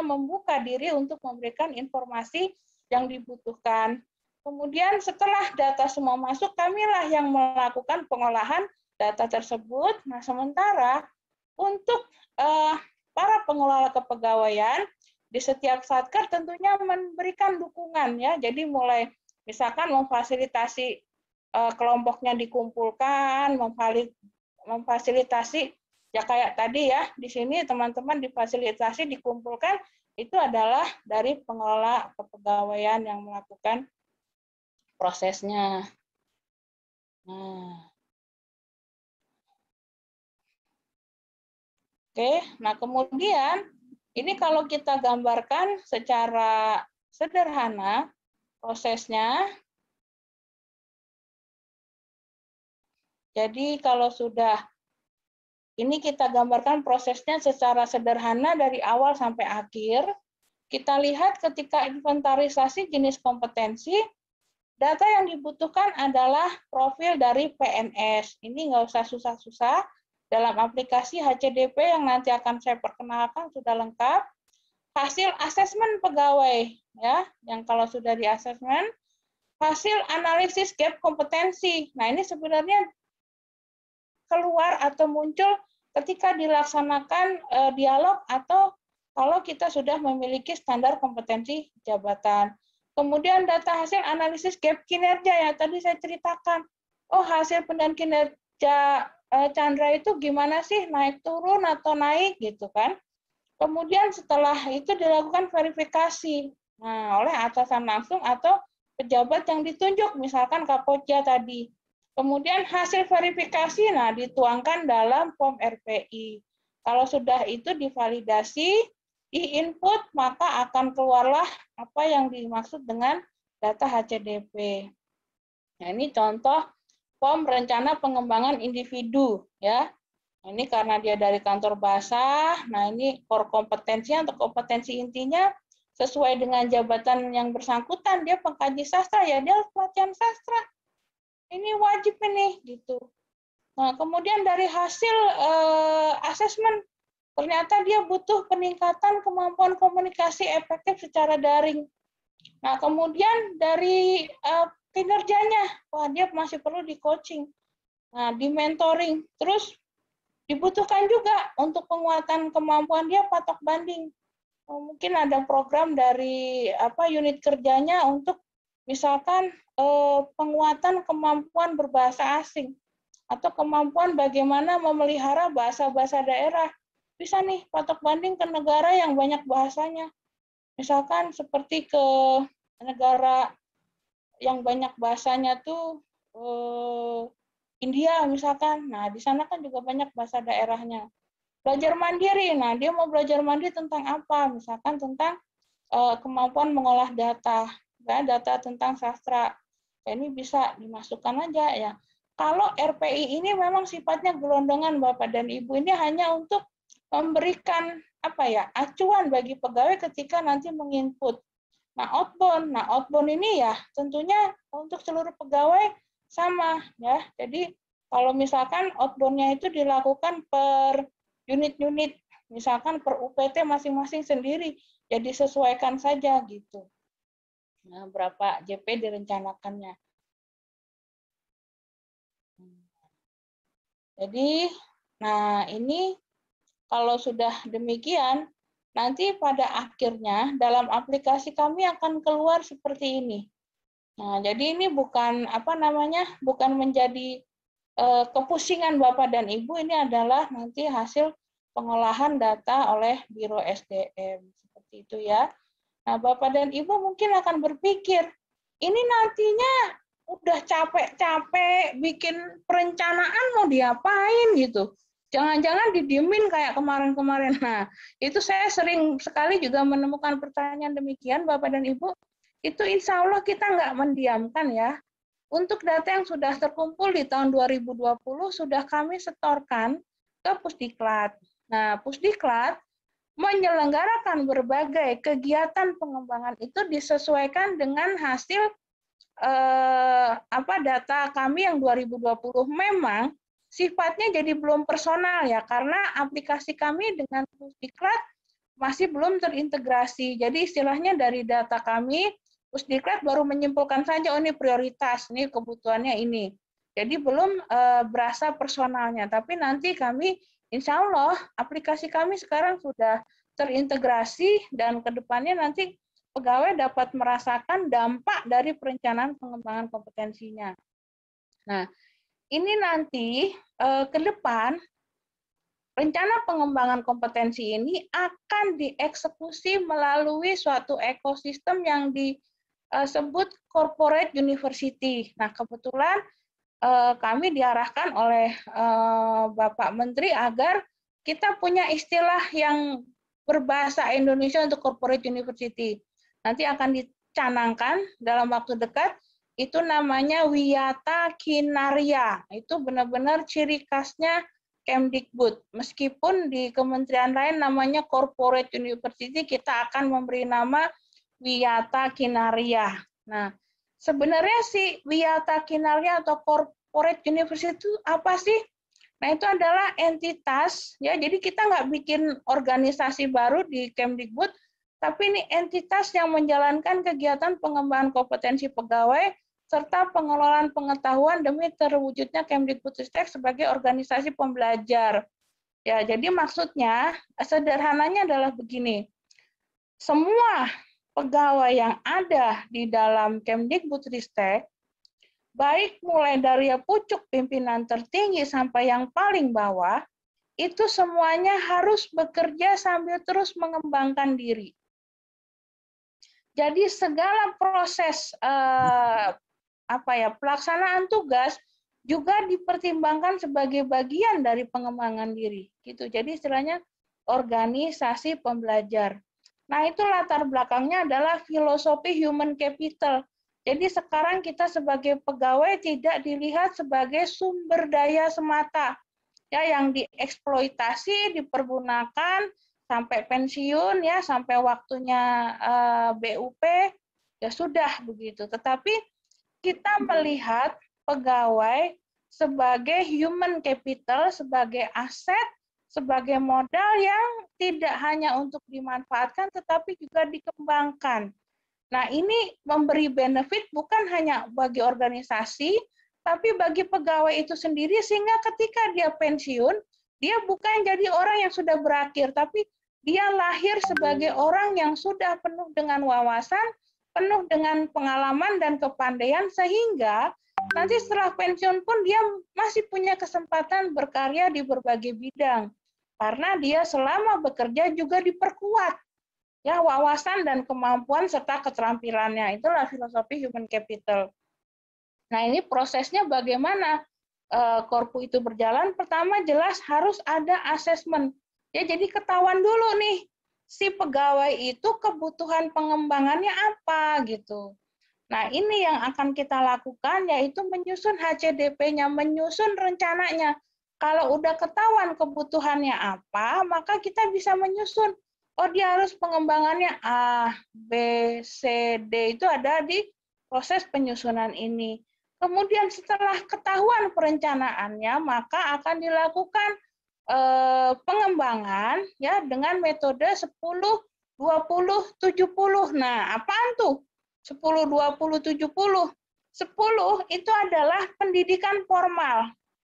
membuka diri untuk memberikan informasi yang dibutuhkan. Kemudian setelah data semua masuk, kamilah yang melakukan pengolahan data tersebut. Nah, sementara untuk para pengelola kepegawaian di setiap satker tentunya memberikan dukungan ya. Jadi mulai misalkan memfasilitasi kelompoknya dikumpulkan, memfasilitasi ya kayak tadi ya, di sini teman-teman difasilitasi dikumpulkan itu adalah dari pengelola kepegawaian yang melakukan prosesnya. Nah kemudian ini kalau kita gambarkan secara sederhana prosesnya. Jadi kalau sudah ini kita gambarkan prosesnya secara sederhana dari awal sampai akhir. Kita lihat ketika inventarisasi jenis kompetensi, data yang dibutuhkan adalah profil dari PNS. Ini nggak usah susah-susah. Dalam aplikasi HCDP yang nanti akan saya perkenalkan sudah lengkap. Hasil asesmen pegawai, ya, yang kalau sudah di asesmen, hasil analisis gap kompetensi. Nah, ini sebenarnya keluar atau muncul ketika dilaksanakan dialog atau kalau kita sudah memiliki standar kompetensi jabatan. Kemudian data hasil analisis gap kinerja yang tadi saya ceritakan. Oh, hasil penilaian kinerja Chandra itu gimana sih, naik turun atau naik gitu kan. Kemudian setelah itu dilakukan verifikasi oleh atasan langsung atau pejabat yang ditunjuk, misalkan Kapolja tadi. Kemudian hasil verifikasi dituangkan dalam form RPI. Kalau sudah itu divalidasi, di-input, maka akan keluarlah apa yang dimaksud dengan data HCDP. Nah, ini contoh form rencana pengembangan individu ya. Ini karena dia dari kantor bahasa, nah ini core kompetensinya atau kompetensi intinya sesuai dengan jabatan yang bersangkutan, dia pengkaji sastra ya, dia pelatihan sastra. Ini wajib ini gitu. Nah, kemudian dari hasil asesmen ternyata dia butuh peningkatan kemampuan komunikasi efektif secara daring. Nah, kemudian dari kinerjanya, wah dia masih perlu di coaching, nah di mentoring, terus dibutuhkan juga untuk penguatan kemampuan dia patok banding. Mungkin ada program dari unit kerjanya untuk misalkan penguatan kemampuan berbahasa asing atau kemampuan bagaimana memelihara bahasa-bahasa daerah. Bisa nih patok banding ke negara yang banyak bahasanya. Misalkan seperti ke negara yang banyak bahasanya tuh India misalkan. Nah, di sana kan juga banyak bahasa daerahnya. Belajar mandiri. Nah, dia mau belajar mandiri tentang apa? Misalkan tentang kemampuan mengolah data, ya, data tentang sastra. Ya, ini bisa dimasukkan aja ya. Kalau RPI ini memang sifatnya gelondongan Bapak dan Ibu, ini hanya untuk memberikan acuan bagi pegawai ketika nanti menginput. Nah, outbound ini ya tentunya untuk seluruh pegawai sama ya. Jadi kalau misalkan outbound-nya itu dilakukan per unit-unit, misalkan per UPT masing-masing sendiri, ya disesuaikan saja gitu. Nah, berapa JP direncanakannya. Jadi, nah ini kalau sudah demikian, nanti pada akhirnya dalam aplikasi kami akan keluar seperti ini. Nah, jadi ini bukan bukan menjadi kepusingan Bapak dan Ibu, ini adalah nanti hasil pengolahan data oleh Biro SDM seperti itu ya. Nah, Bapak dan Ibu mungkin akan berpikir, ini nantinya udah capek-capek bikin perencanaan mau diapain gitu. Jangan-jangan didiemin kayak kemarin-kemarin. Nah, itu saya sering sekali juga menemukan pertanyaan demikian, Bapak dan Ibu. Itu insya Allah kita nggak mendiamkan ya. Untuk data yang sudah terkumpul di tahun 2020 sudah kami setorkan ke Pusdiklat. Nah, Pusdiklat menyelenggarakan berbagai kegiatan pengembangan itu disesuaikan dengan hasil data kami yang 2020. Memang sifatnya jadi belum personal ya, karena aplikasi kami dengan Pusdiklat masih belum terintegrasi. Jadi istilahnya dari data kami, Pusdiklat baru menyimpulkan saja, oh ini prioritas, ini kebutuhannya ini. Jadi belum berasa personalnya, tapi nanti kami insya Allah aplikasi kami sekarang sudah terintegrasi dan kedepannya nanti pegawai dapat merasakan dampak dari perencanaan pengembangan kompetensinya. Nah, ini nanti ke depan rencana pengembangan kompetensi ini akan dieksekusi melalui suatu ekosistem yang disebut corporate university. Nah, kebetulan kami diarahkan oleh Bapak Menteri agar kita punya istilah yang berbahasa Indonesia untuk corporate university. Nanti akan dicanangkan dalam waktu dekat, itu namanya Wiyata Kinarya. Itu benar-benar ciri khasnya Kemdikbud. Meskipun di kementerian lain namanya corporate university, kita akan memberi nama Wiyata Kinarya. Nah, sebenarnya si Wiyata Kinarya atau corporate university itu apa sih? Nah, itu adalah entitas, ya. Jadi kita nggak bikin organisasi baru di Kemdikbud, tapi ini entitas yang menjalankan kegiatan pengembangan kompetensi pegawai serta pengelolaan pengetahuan demi terwujudnya Kemdikbudristek sebagai organisasi pembelajar. Ya, jadi maksudnya sederhananya adalah begini. Semua pegawai yang ada di dalam Kemdikbudristek, baik mulai dari pucuk pimpinan tertinggi sampai yang paling bawah, itu semuanya harus bekerja sambil terus mengembangkan diri. Jadi segala proses pelaksanaan tugas juga dipertimbangkan sebagai bagian dari pengembangan diri. Gitu. Jadi istilahnya organisasi pembelajar. Nah, itu latar belakangnya adalah filosofi human capital. Jadi sekarang kita sebagai pegawai tidak dilihat sebagai sumber daya semata, ya, yang dieksploitasi, dipergunakan sampai pensiun, ya, sampai waktunya BUP, ya sudah begitu. Tetapi kita melihat pegawai sebagai human capital, sebagai aset, sebagai modal yang tidak hanya untuk dimanfaatkan, tetapi juga dikembangkan. Nah, ini memberi benefit bukan hanya bagi organisasi, tapi bagi pegawai itu sendiri, sehingga ketika dia pensiun, dia bukan jadi orang yang sudah berakhir, tapi dia lahir sebagai orang yang sudah penuh dengan wawasan, penuh dengan pengalaman dan kepandaian, sehingga nanti setelah pensiun pun dia masih punya kesempatan berkarya di berbagai bidang. Karena dia selama bekerja juga diperkuat, ya, wawasan dan kemampuan serta keterampilannya. Itulah filosofi human capital. Nah, ini prosesnya bagaimana Korpu itu berjalan. Pertama, jelas harus ada asesmen. Ya, jadi ketahuan dulu nih, si pegawai itu kebutuhan pengembangannya apa gitu. Nah, ini yang akan kita lakukan, yaitu menyusun HCDP-nya, menyusun rencananya. Kalau udah ketahuan kebutuhannya apa, maka kita bisa menyusun. Oh, dia harus pengembangannya A, B, C, D, itu ada di proses penyusunan ini. Kemudian setelah ketahuan perencanaannya, maka akan dilakukan pengembangan, ya, dengan metode 10, 20, 70. Nah, apaan tuh? 10, 20, 70. 10 itu adalah pendidikan formal.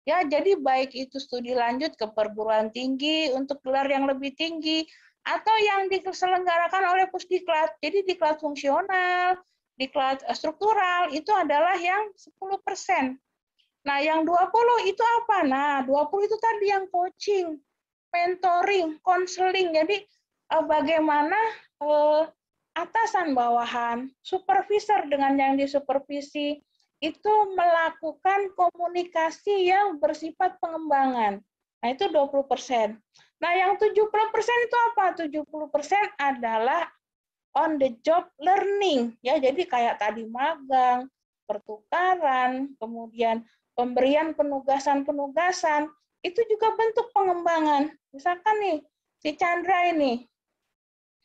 Ya, jadi baik itu studi lanjut ke perguruan tinggi untuk gelar yang lebih tinggi, atau yang diselenggarakan oleh Pusdiklat. Jadi diklat fungsional, diklat struktural, itu adalah yang 10%. Nah, yang 20 itu apa? Nah, 20 itu tadi yang coaching, mentoring, konseling. Jadi bagaimana atasan bawahan, supervisor dengan yang disupervisi, itu melakukan komunikasi yang bersifat pengembangan. Nah, itu 20%. Nah, yang 70% itu apa? 70% adalah on the job learning. Ya, jadi kayak tadi magang, pertukaran, kemudian pemberian penugasan-penugasan, itu juga bentuk pengembangan. Misalkan nih, si Chandra ini.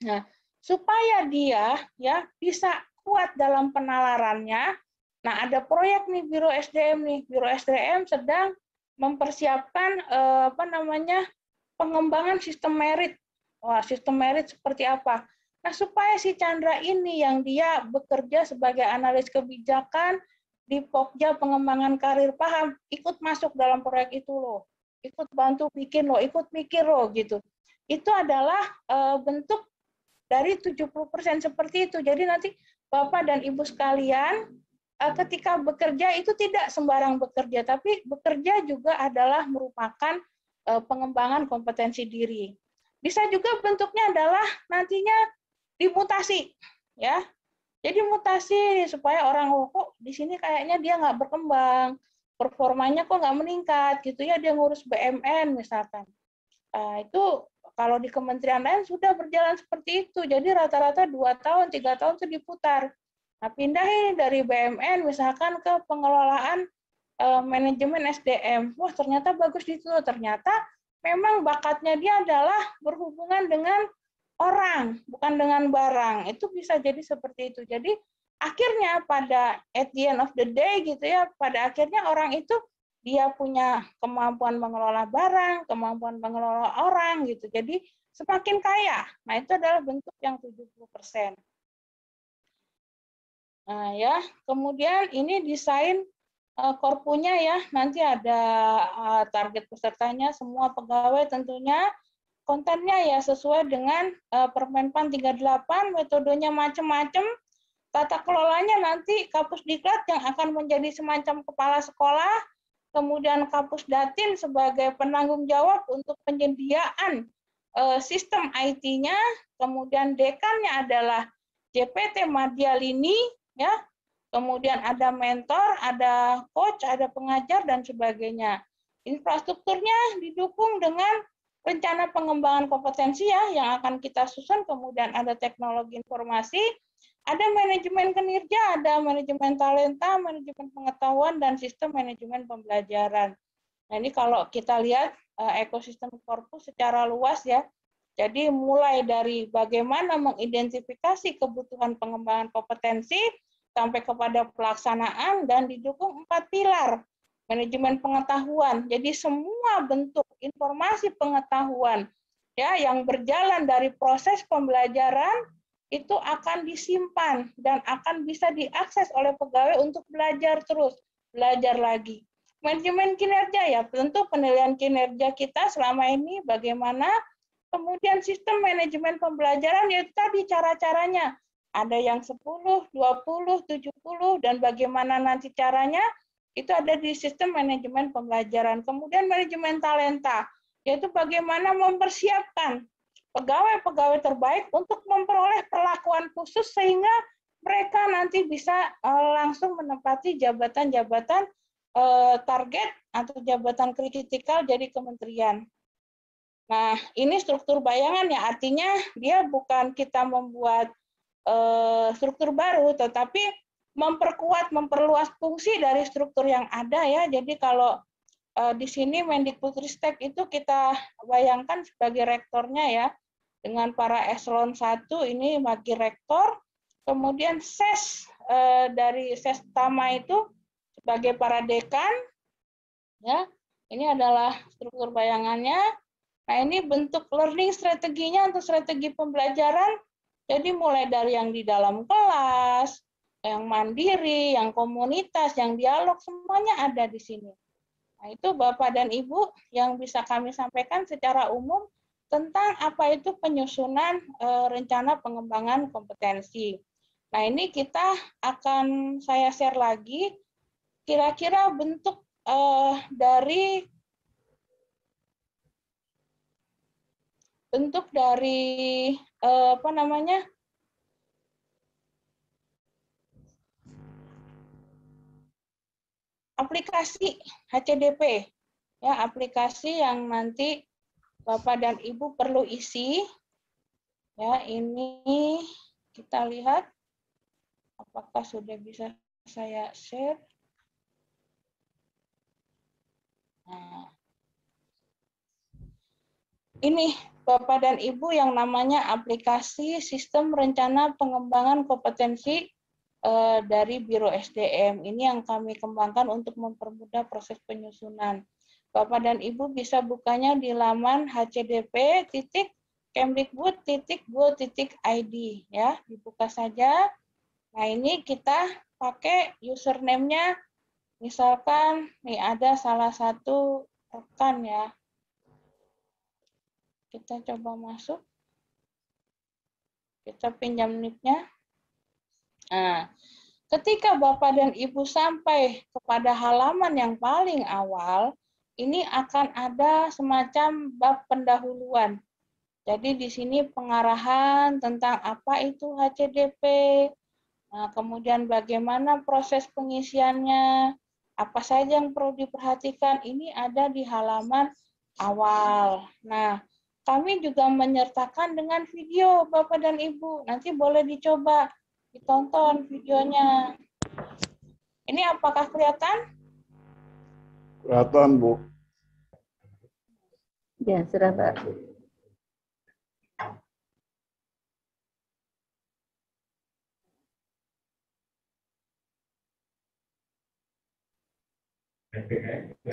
Nah, supaya dia ya bisa kuat dalam penalarannya. Nah, ada proyek nih Biro SDM nih. Biro SDM sedang mempersiapkan pengembangan sistem merit. Wah, sistem merit seperti apa? Nah, supaya si Chandra ini yang dia bekerja sebagai analis kebijakan, di Pokja pengembangan karir paham, ikut masuk dalam proyek itu loh, ikut bantu bikin loh, ikut mikir loh gitu. Itu adalah bentuk dari 70% seperti itu. Jadi nanti Bapak dan Ibu sekalian ketika bekerja itu tidak sembarang bekerja, tapi bekerja juga adalah merupakan pengembangan kompetensi diri. Bisa juga bentuknya adalah nantinya dimutasi, ya. Jadi mutasi supaya orang kok di sini kayaknya dia nggak berkembang, performanya kok nggak meningkat gitu ya, dia ngurus BMN misalkan. Itu kalau di kementerian lain sudah berjalan seperti itu, jadi rata-rata 2 tahun, 3 tahun itu diputar. Nah, pindah ini dari BMN misalkan ke pengelolaan manajemen SDM. Wah, ternyata bagus di situ. Ternyata memang bakatnya dia adalah berhubungan dengan orang, bukan dengan barang. Itu bisa jadi seperti itu. Jadi akhirnya pada at the end of the day gitu ya, pada akhirnya orang itu dia punya kemampuan mengelola barang, kemampuan mengelola orang gitu. Jadi semakin kaya. Nah, itu adalah bentuk yang 70%. Nah, ya, kemudian ini desain korpunya ya, nanti ada target pesertanya, semua pegawai tentunya, kontennya ya sesuai dengan Permenpan 38, metodenya macam-macam, tata kelolanya nanti Kapus Diklat yang akan menjadi semacam kepala sekolah, kemudian Kapus Datin sebagai penanggung jawab untuk penyediaan sistem IT-nya, kemudian dekannya adalah JPT Madialini, ya, kemudian ada mentor, ada coach, ada pengajar, dan sebagainya. Infrastrukturnya didukung dengan rencana pengembangan kompetensi ya, yang akan kita susun, kemudian ada teknologi informasi, ada manajemen kinerja, ada manajemen talenta, manajemen pengetahuan, dan sistem manajemen pembelajaran. Nah, ini kalau kita lihat ekosistem korpus secara luas ya, jadi mulai dari bagaimana mengidentifikasi kebutuhan pengembangan kompetensi, sampai kepada pelaksanaan dan didukung 4 pilar manajemen pengetahuan. Jadi semua bentuk informasi pengetahuan ya yang berjalan dari proses pembelajaran itu akan disimpan dan akan bisa diakses oleh pegawai untuk belajar terus, belajar lagi. Manajemen kinerja ya, tentu penilaian kinerja kita selama ini bagaimana, kemudian sistem manajemen pembelajaran yaitu tadi cara-caranya. Ada yang 10, 20, 70, dan bagaimana nanti caranya, itu ada di sistem manajemen pembelajaran. Kemudian manajemen talenta, yaitu bagaimana mempersiapkan pegawai-pegawai terbaik untuk memperoleh perlakuan khusus sehingga mereka nanti bisa langsung menempati jabatan-jabatan target atau jabatan kritikal jadi kementerian. Nah, ini struktur bayangan ya, artinya dia bukan kita membuat struktur baru, tetapi memperkuat, memperluas fungsi dari struktur yang ada ya. Jadi kalau di sini Mendikbudristek itu kita bayangkan sebagai rektornya ya, dengan para eselon 1 ini bagi rektor, kemudian ses dari ses utama itu sebagai para dekan, ya. Ini adalah struktur bayangannya. Nah, ini bentuk learning strateginya untuk strategi pembelajaran. Jadi mulai dari yang di dalam kelas, yang mandiri, yang komunitas, yang dialog, semuanya ada di sini. Nah, itu Bapak dan Ibu yang bisa kami sampaikan secara umum tentang apa itu penyusunan rencana pengembangan kompetensi. Nah, ini kita akan saya share lagi kira-kira bentuk dari apa namanya, aplikasi HCDP ya, aplikasi yang nanti Bapak dan Ibu perlu isi ya. Ini kita lihat apakah sudah bisa saya share. Nah, ini Bapak dan Ibu yang namanya aplikasi sistem rencana pengembangan kompetensi dari Biro SDM. Ini yang kami kembangkan untuk mempermudah proses penyusunan. Bapak dan Ibu bisa bukanya di laman hcdp.kemdikbud.go.id ya, dibuka saja. Nah, ini kita pakai username-nya, misalkan nih ada salah satu rekan ya. Kita coba masuk. Kita pinjam nick-nya. Nah, ketika Bapak dan Ibu sampai kepada halaman yang paling awal, ini akan ada semacam bab pendahuluan. Jadi di sini pengarahan tentang apa itu HCDP, nah, kemudian bagaimana proses pengisiannya, apa saja yang perlu diperhatikan, ini ada di halaman awal. Nah, kami juga menyertakan dengan video Bapak dan Ibu. Nanti boleh dicoba, ditonton videonya. Ini apakah kelihatan? Kelihatan, Bu. Ya, sudah, Pak.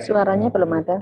Suaranya belum ada.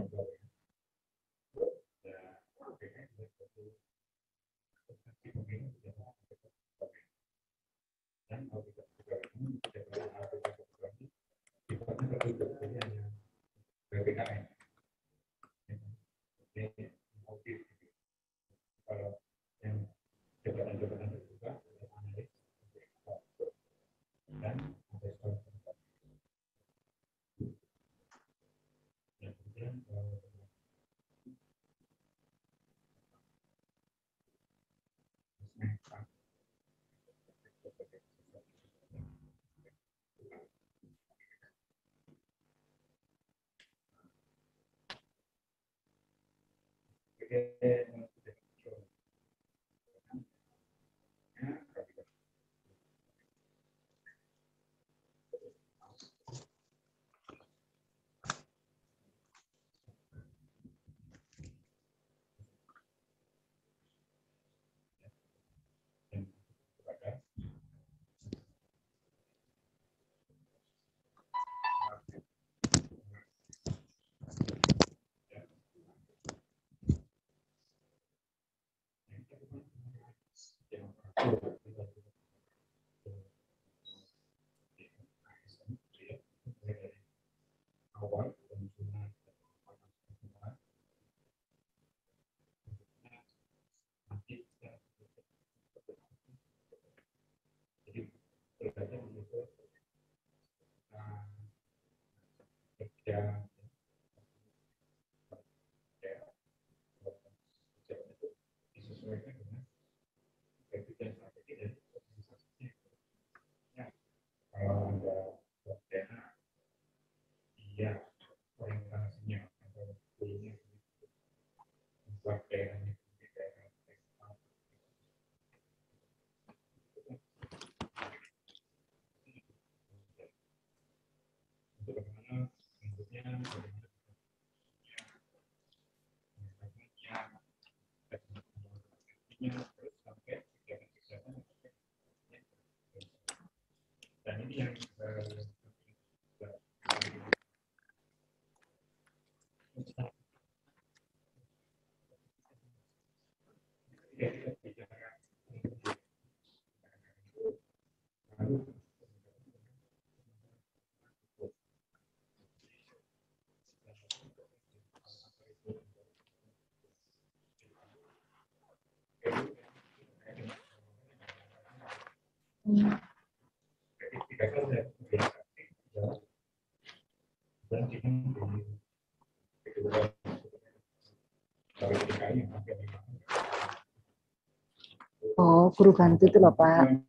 Oh, guru bantu itu loh, Pak.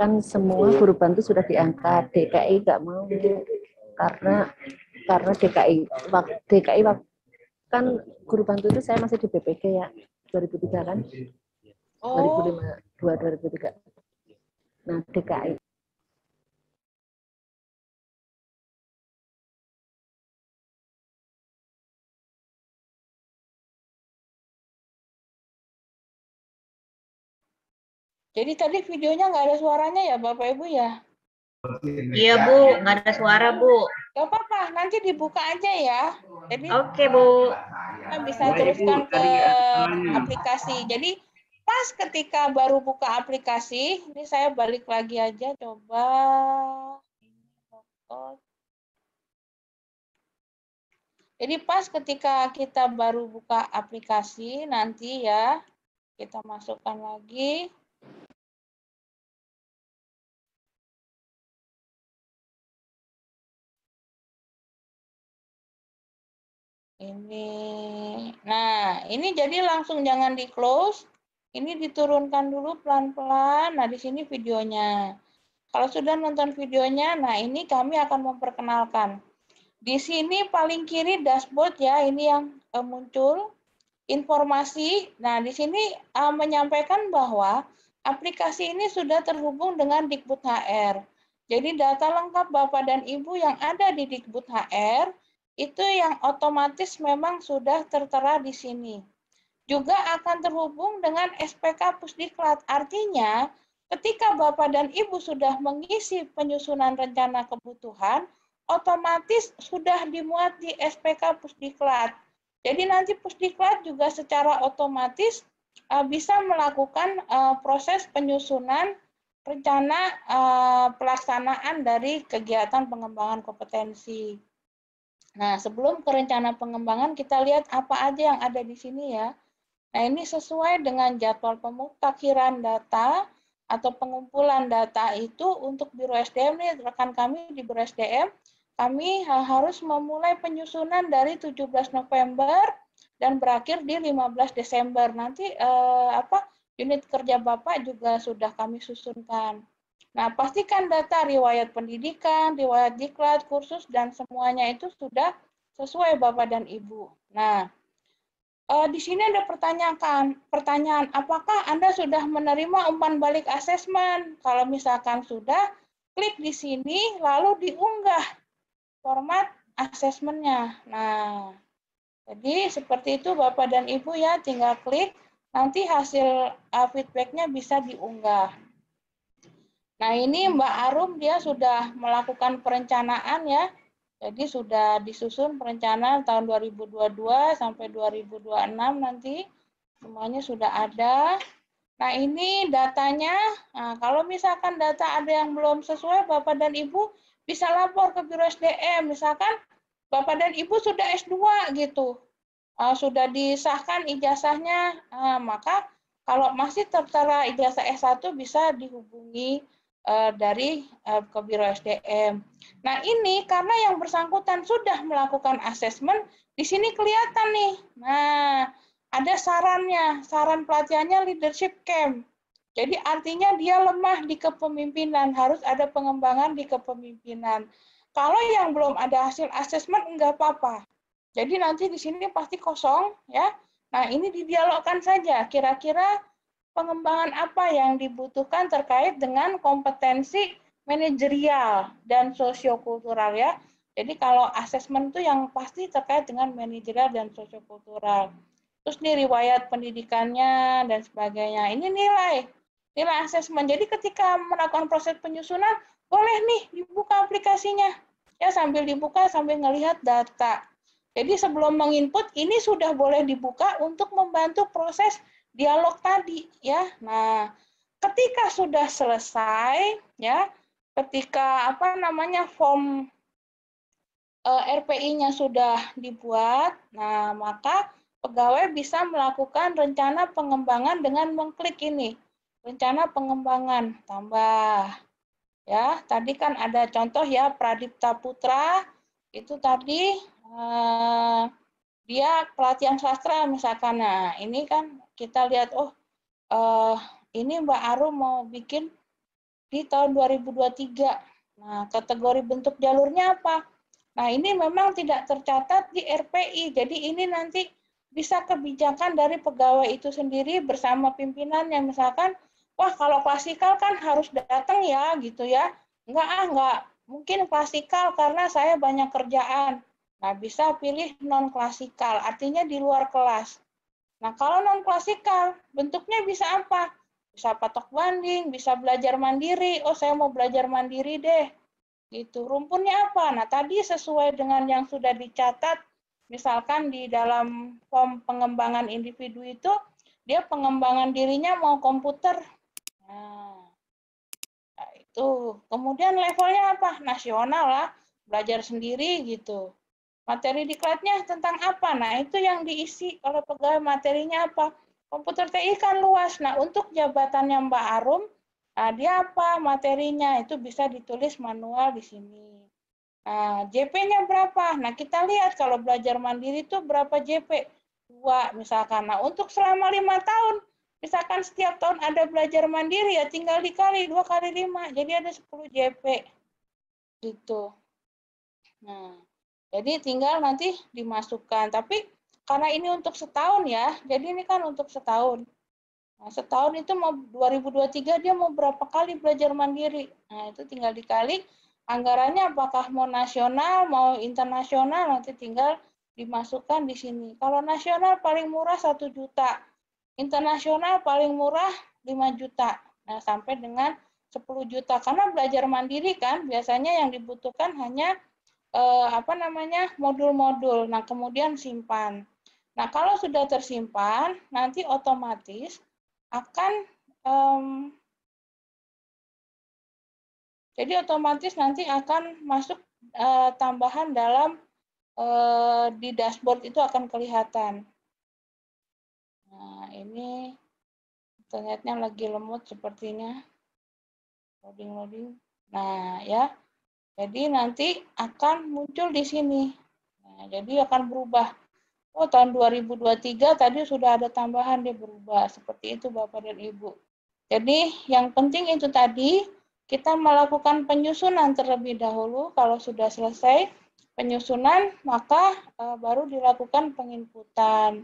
Kan semua guru bantu sudah diangkat, DKI nggak mau karena DKI kan guru bantu itu saya masih di BPG ya 2003 kan, 2005 2003. Nah DKI Jadi tadi videonya nggak ada suaranya ya Bapak Ibu ya? Iya Bu, nggak ada suara Bu. Gak apa-apa, nanti dibuka aja ya. Jadi Oke Bu. kita bisa teruskan ke aplikasi. Jadi pas ketika baru buka aplikasi, ini saya balik lagi aja, coba. Jadi pas ketika kita baru buka aplikasi, nanti ya, kita masukkan lagi. Ini, nah ini jadi langsung jangan di close, ini diturunkan dulu pelan-pelan. Nah di sini videonya. Kalau sudah nonton videonya, nah ini kami akan memperkenalkan. Di sini paling kiri dashboard ya, ini yang muncul informasi. Nah di sini menyampaikan bahwa aplikasi ini sudah terhubung dengan Dikbud HR. Jadi data lengkap Bapak dan Ibu yang ada di Dikbud HR itu yang otomatis memang sudah tertera di sini. Juga akan terhubung dengan SPK Pusdiklat. Artinya, ketika Bapak dan Ibu sudah mengisi penyusunan rencana kebutuhan, otomatis sudah dimuat di SPK Pusdiklat. Jadi nanti Pusdiklat juga secara otomatis bisa melakukan proses penyusunan rencana pelaksanaan dari kegiatan pengembangan kompetensi. Nah, sebelum ke rencana pengembangan, kita lihat apa aja yang ada di sini ya. Nah, ini sesuai dengan jadwal pemutakhiran data atau pengumpulan data itu untuk Biro SDM nih, rekan kami di Biro SDM, kami harus memulai penyusunan dari 17 November dan berakhir di 15 Desember. Nanti unit kerja Bapak juga sudah kami susunkan. Nah, pastikan data riwayat pendidikan, riwayat diklat, kursus, dan semuanya itu sudah sesuai Bapak dan Ibu. Nah, di sini ada pertanyaan, apakah Anda sudah menerima umpan balik asesmen? Kalau misalkan sudah, klik di sini, lalu diunggah format asesmennya. Nah, jadi seperti itu Bapak dan Ibu ya, tinggal klik, nanti hasil feedback-nya bisa diunggah. Nah, ini Mbak Arum dia sudah melakukan perencanaan ya. Jadi sudah disusun perencanaan tahun 2022 sampai 2026 nanti semuanya sudah ada. Nah, ini datanya. Nah, kalau misalkan data ada yang belum sesuai, Bapak dan Ibu bisa lapor ke Biro SDM. Misalkan Bapak dan Ibu sudah S2 gitu. Sudah disahkan ijazahnya, maka kalau masih tertera ijazah S1 bisa dihubungi dari ke Biro SDM. Nah, ini karena yang bersangkutan sudah melakukan asesmen, di sini kelihatan nih. Nah, ada sarannya, saran pelatihannya leadership camp. Jadi artinya dia lemah di kepemimpinan, harus ada pengembangan di kepemimpinan. Kalau yang belum ada hasil asesmen enggak apa-apa. Jadi nanti di sini pasti kosong ya. Nah, ini didialogkan saja kira-kira pengembangan apa yang dibutuhkan terkait dengan kompetensi manajerial dan sosiokultural ya. Jadi kalau asesmen itu yang pasti terkait dengan manajerial dan sosiokultural. Terus nih riwayat pendidikannya dan sebagainya. Ini nilai asesmen. Jadi ketika melakukan proses penyusunan, boleh nih dibuka aplikasinya. Ya sambil dibuka sambil ngelihat data. Jadi sebelum menginput ini sudah boleh dibuka untuk membantu proses dialog tadi ya. Nah, ketika sudah selesai ya, ketika form RPI-nya sudah dibuat, nah maka pegawai bisa melakukan rencana pengembangan dengan mengklik ini. Rencana pengembangan tambah. Ya, tadi kan ada contoh ya Pradipta Putra itu tadi dia pelatihan sastra misalkan. Nah, ini kan kita lihat ini Mbak Arum mau bikin di tahun 2023. Nah, kategori bentuk jalurnya apa? Nah, ini memang tidak tercatat di RPI. Jadi ini nanti bisa kebijakan dari pegawai itu sendiri bersama pimpinannya. Misalkan, wah kalau klasikal kan harus datang ya gitu ya. Enggak mungkin klasikal karena saya banyak kerjaan. Nah, bisa pilih non-klasikal, artinya di luar kelas. Nah, kalau non-klasikal, bentuknya bisa apa? Bisa patok banding, bisa belajar mandiri. Oh, saya mau belajar mandiri deh. Gitu. Rumpunnya apa? Nah, tadi sesuai dengan yang sudah dicatat, misalkan di dalam form pengembangan individu itu, dia pengembangan dirinya mau komputer. Nah, itu. Kemudian levelnya apa? Nasional lah, belajar sendiri gitu. Materi diklatnya tentang apa? Nah, itu yang diisi oleh pegawai, materinya apa? Komputer TI kan luas. Nah, untuk jabatannya Mbak Arum, nah, dia apa materinya? Itu bisa ditulis manual di sini. Nah, JP-nya berapa? Nah, kita lihat kalau belajar mandiri itu berapa JP? 2 misalkan. Nah, untuk selama 5 tahun, misalkan setiap tahun ada belajar mandiri, ya tinggal dikali 2 kali 5. Jadi ada 10 JP. Gitu. Nah, jadi tinggal nanti dimasukkan. Tapi karena ini untuk setahun ya, jadi ini kan untuk setahun. Nah, setahun itu mau 2023 dia mau berapa kali belajar mandiri. Nah, itu tinggal dikali anggarannya apakah mau nasional, mau internasional, nanti tinggal dimasukkan di sini. Kalau nasional paling murah 1 juta, internasional paling murah 5 juta. Nah, sampai dengan 10 juta. Karena belajar mandiri kan biasanya yang dibutuhkan hanya modul-modul. Nah, kemudian simpan. Nah, kalau sudah tersimpan, nanti otomatis akan nanti akan masuk tambahan dalam di dashboard itu akan kelihatan. Nah, ini internetnya lagi lemot sepertinya. Loading. Nah, ya. Jadi nanti akan muncul di sini. Nah, jadi akan berubah. Oh, tahun 2023 tadi sudah ada tambahan, dia berubah. Seperti itu Bapak dan Ibu. Jadi yang penting itu tadi, kita melakukan penyusunan terlebih dahulu. Kalau sudah selesai penyusunan, maka baru dilakukan penginputan.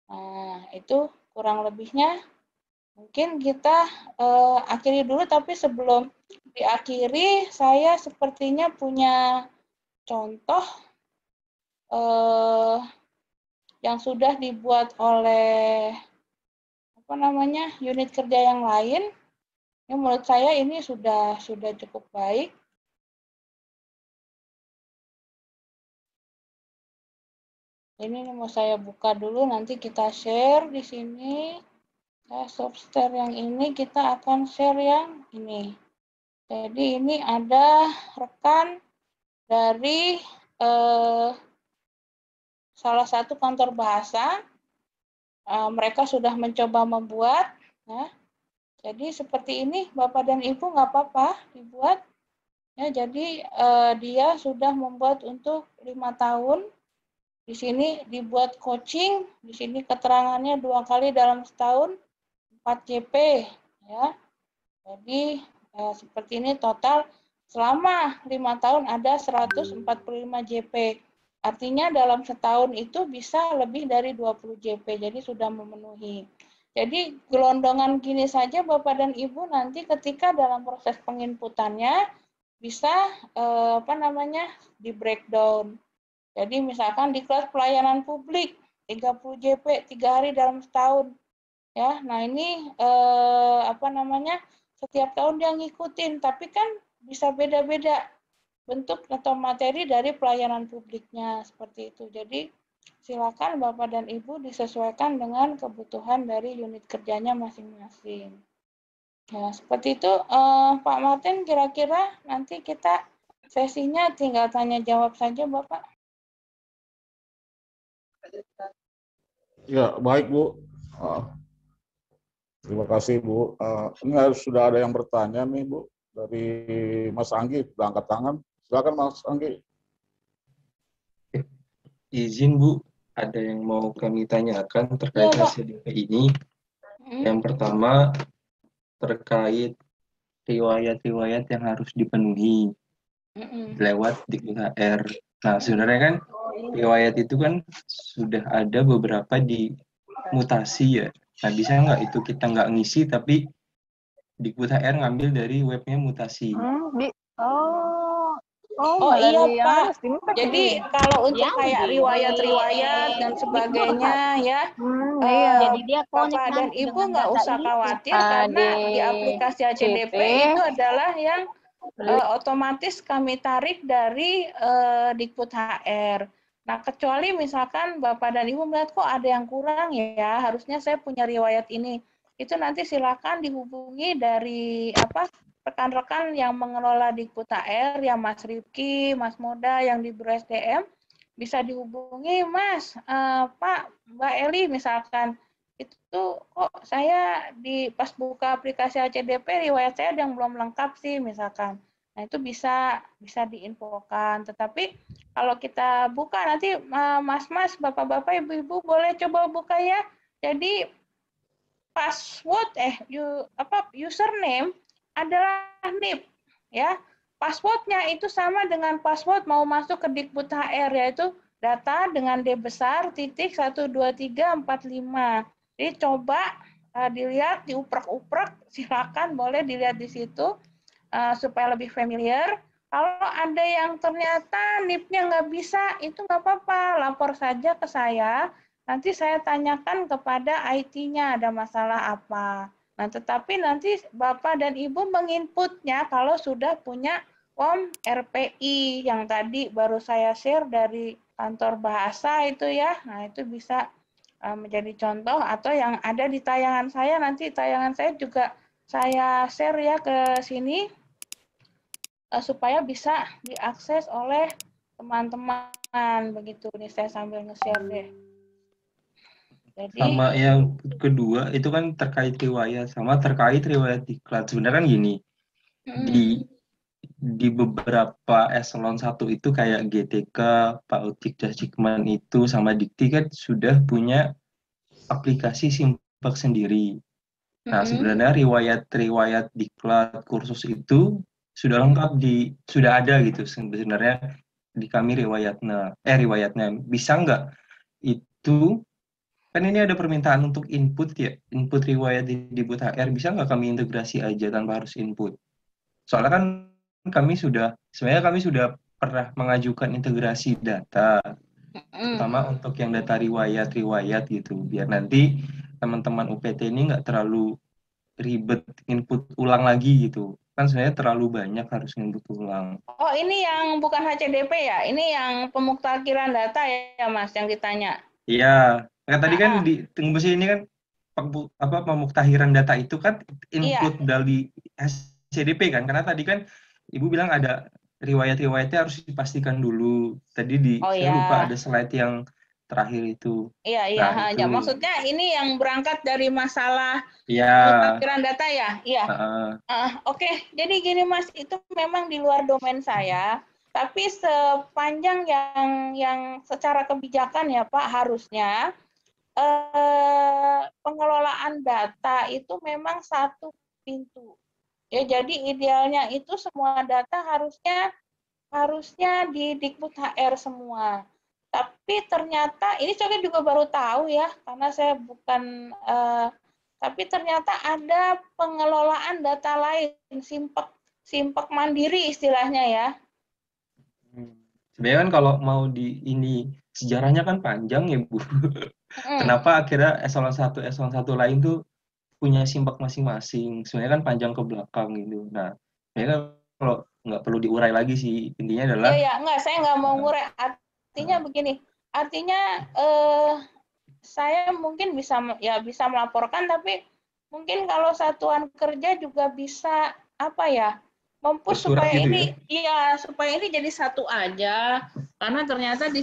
Nah, itu kurang lebihnya. Mungkin kita akhiri dulu, tapi sebelum diakhiri, saya sepertinya punya contoh yang sudah dibuat oleh unit kerja yang lain. Ini menurut saya ini sudah cukup baik. Ini mau saya buka dulu, nanti kita share di sini. Saya stop share yang ini, kita akan share yang ini. Jadi ini ada rekan dari salah satu kantor bahasa. Mereka sudah mencoba membuat. Ya. Jadi seperti ini, Bapak dan Ibu nggak apa-apa dibuat. Ya, jadi dia sudah membuat untuk 5 tahun. Di sini dibuat coaching, di sini keterangannya 2 kali dalam setahun, 4 JP. Ya. Jadi seperti ini total selama 5 tahun ada 145 JP. Artinya dalam setahun itu bisa lebih dari 20 JP, jadi sudah memenuhi. Jadi gelondongan gini saja Bapak dan Ibu nanti ketika dalam proses penginputannya bisa di breakdown. Jadi misalkan di kelas pelayanan publik 30 JP 3 hari dalam setahun. Ya, nah ini setiap tahun dia ngikutin, tapi kan bisa beda-beda bentuk atau materi dari pelayanan publiknya seperti itu. Jadi silakan Bapak dan Ibu disesuaikan dengan kebutuhan dari unit kerjanya masing-masing. Ya, seperti itu Pak Martin, kira-kira nanti kita sesinya tinggal tanya jawab saja Bapak. Ya, baik Bu. Terima kasih Bu. Ini sudah ada yang bertanya nih Bu dari Mas Anggi, sudah angkat tangan. Silakan Mas Anggi. Izin Bu, ada yang mau kami tanyakan terkait hasil DP ini. Yang pertama terkait riwayat-riwayat yang harus dipenuhi lewat Dikbud HR. Nah, sebenarnya kan riwayat itu kan sudah ada beberapa di mutasi ya. Nah, bisa nggak itu kita nggak ngisi tapi Dikbud HR ngambil dari webnya mutasi? Iya Pak. Jadi kalau untuk kayak riwayat-riwayat dan sebagainya ya, jadi dia Bapak dan Ibu nggak usah khawatir karena di aplikasi ACDP itu adalah yang otomatis kami tarik dari Dikbud HR. Nah, kecuali misalkan Bapak dan Ibu melihat kok ada yang kurang ya, harusnya saya punya riwayat ini. Itu nanti silakan dihubungi dari rekan-rekan yang mengelola Dikbud HR, yang Mas Rifki, Mas Moda, yang di Biro SDM, bisa dihubungi, Mas, Pak, Mbak Eli misalkan, itu kok saya pas buka aplikasi HCDP, riwayat saya ada yang belum lengkap sih misalkan. Nah, itu bisa diinfokan. Tetapi kalau kita buka nanti mas-mas, bapak-bapak, ibu-ibu boleh coba buka ya. Jadi password username adalah NIP ya. Passwordnya itu sama dengan password mau masuk ke Dikbud HR, yaitu data dengan D besar titik 12345. Jadi coba dilihat, diuprek-uprek, silakan boleh dilihat di situ supaya lebih familiar. Kalau ada yang ternyata NIP-nya nggak bisa, itu nggak apa-apa, lapor saja ke saya. Nanti saya tanyakan kepada IT-nya ada masalah apa. Nah, tetapi nanti Bapak dan Ibu menginputnya kalau sudah punya form RPI yang tadi baru saya share dari kantor bahasa itu ya. Nah, itu bisa menjadi contoh, atau yang ada di tayangan saya, nanti tayangan saya juga saya share ya ke sini supaya bisa diakses oleh teman-teman. Begitu nih, saya sambil nge-share deh. Jadi, sama yang kedua itu kan terkait riwayat, sama terkait riwayat diklat. Sebenarnya kan gini, di beberapa eselon 1 itu kayak GTK, Pautik, Dasikman itu sama Dikti kan sudah punya aplikasi Simpak sendiri. Nah, sebenarnya riwayat diklat kursus itu sudah lengkap sudah ada gitu sebenarnya di kami riwayatnya bisa nggak itu kan ini ada permintaan untuk input riwayat di Dikbud HR, bisa nggak kami integrasi aja tanpa harus input? Soalnya kan sebenarnya kami sudah pernah mengajukan integrasi data, terutama untuk yang data riwayat gitu, biar nanti teman-teman UPT ini nggak terlalu ribet input ulang lagi gitu. Kan sebenarnya terlalu banyak harus input ulang. Oh, ini yang bukan HCDP ya? Ini yang pemutakiran data ya, Mas, yang ditanya? Iya, tadi kan di tembus ini kan pemuktahiran data itu kan input dari HCDP kan, karena tadi kan Ibu bilang ada riwayat-riwayatnya harus dipastikan dulu. Tadi saya lupa ada slide yang terakhir itu. Iya, Nah, ya, maksudnya ini yang berangkat dari masalah iya. pemutakiran data ya? Iya. Oke, jadi gini Mas, itu memang di luar domain saya, tapi sepanjang yang secara kebijakan ya Pak, harusnya pengelolaan data itu memang satu pintu. Ya, jadi idealnya itu semua data harusnya di Dikbud HR semua. Tapi ternyata ini saya juga baru tahu ya, karena saya bukan tapi ternyata ada pengelolaan data lain, simpak mandiri istilahnya ya. Sebenarnya kan kalau mau ini sejarahnya kan panjang ya Bu. Kenapa akhirnya eselon 1 lain tuh punya simpak masing-masing? Sebenarnya kan panjang ke belakang gitu. Nah, sebenarnya kalau nggak perlu diurai lagi sih, intinya adalah enggak, saya nggak mau ngurai. Artinya begini, saya mungkin bisa melaporkan, tapi mungkin kalau satuan kerja juga bisa mempush supaya gitu ini supaya ini jadi satu aja, karena ternyata di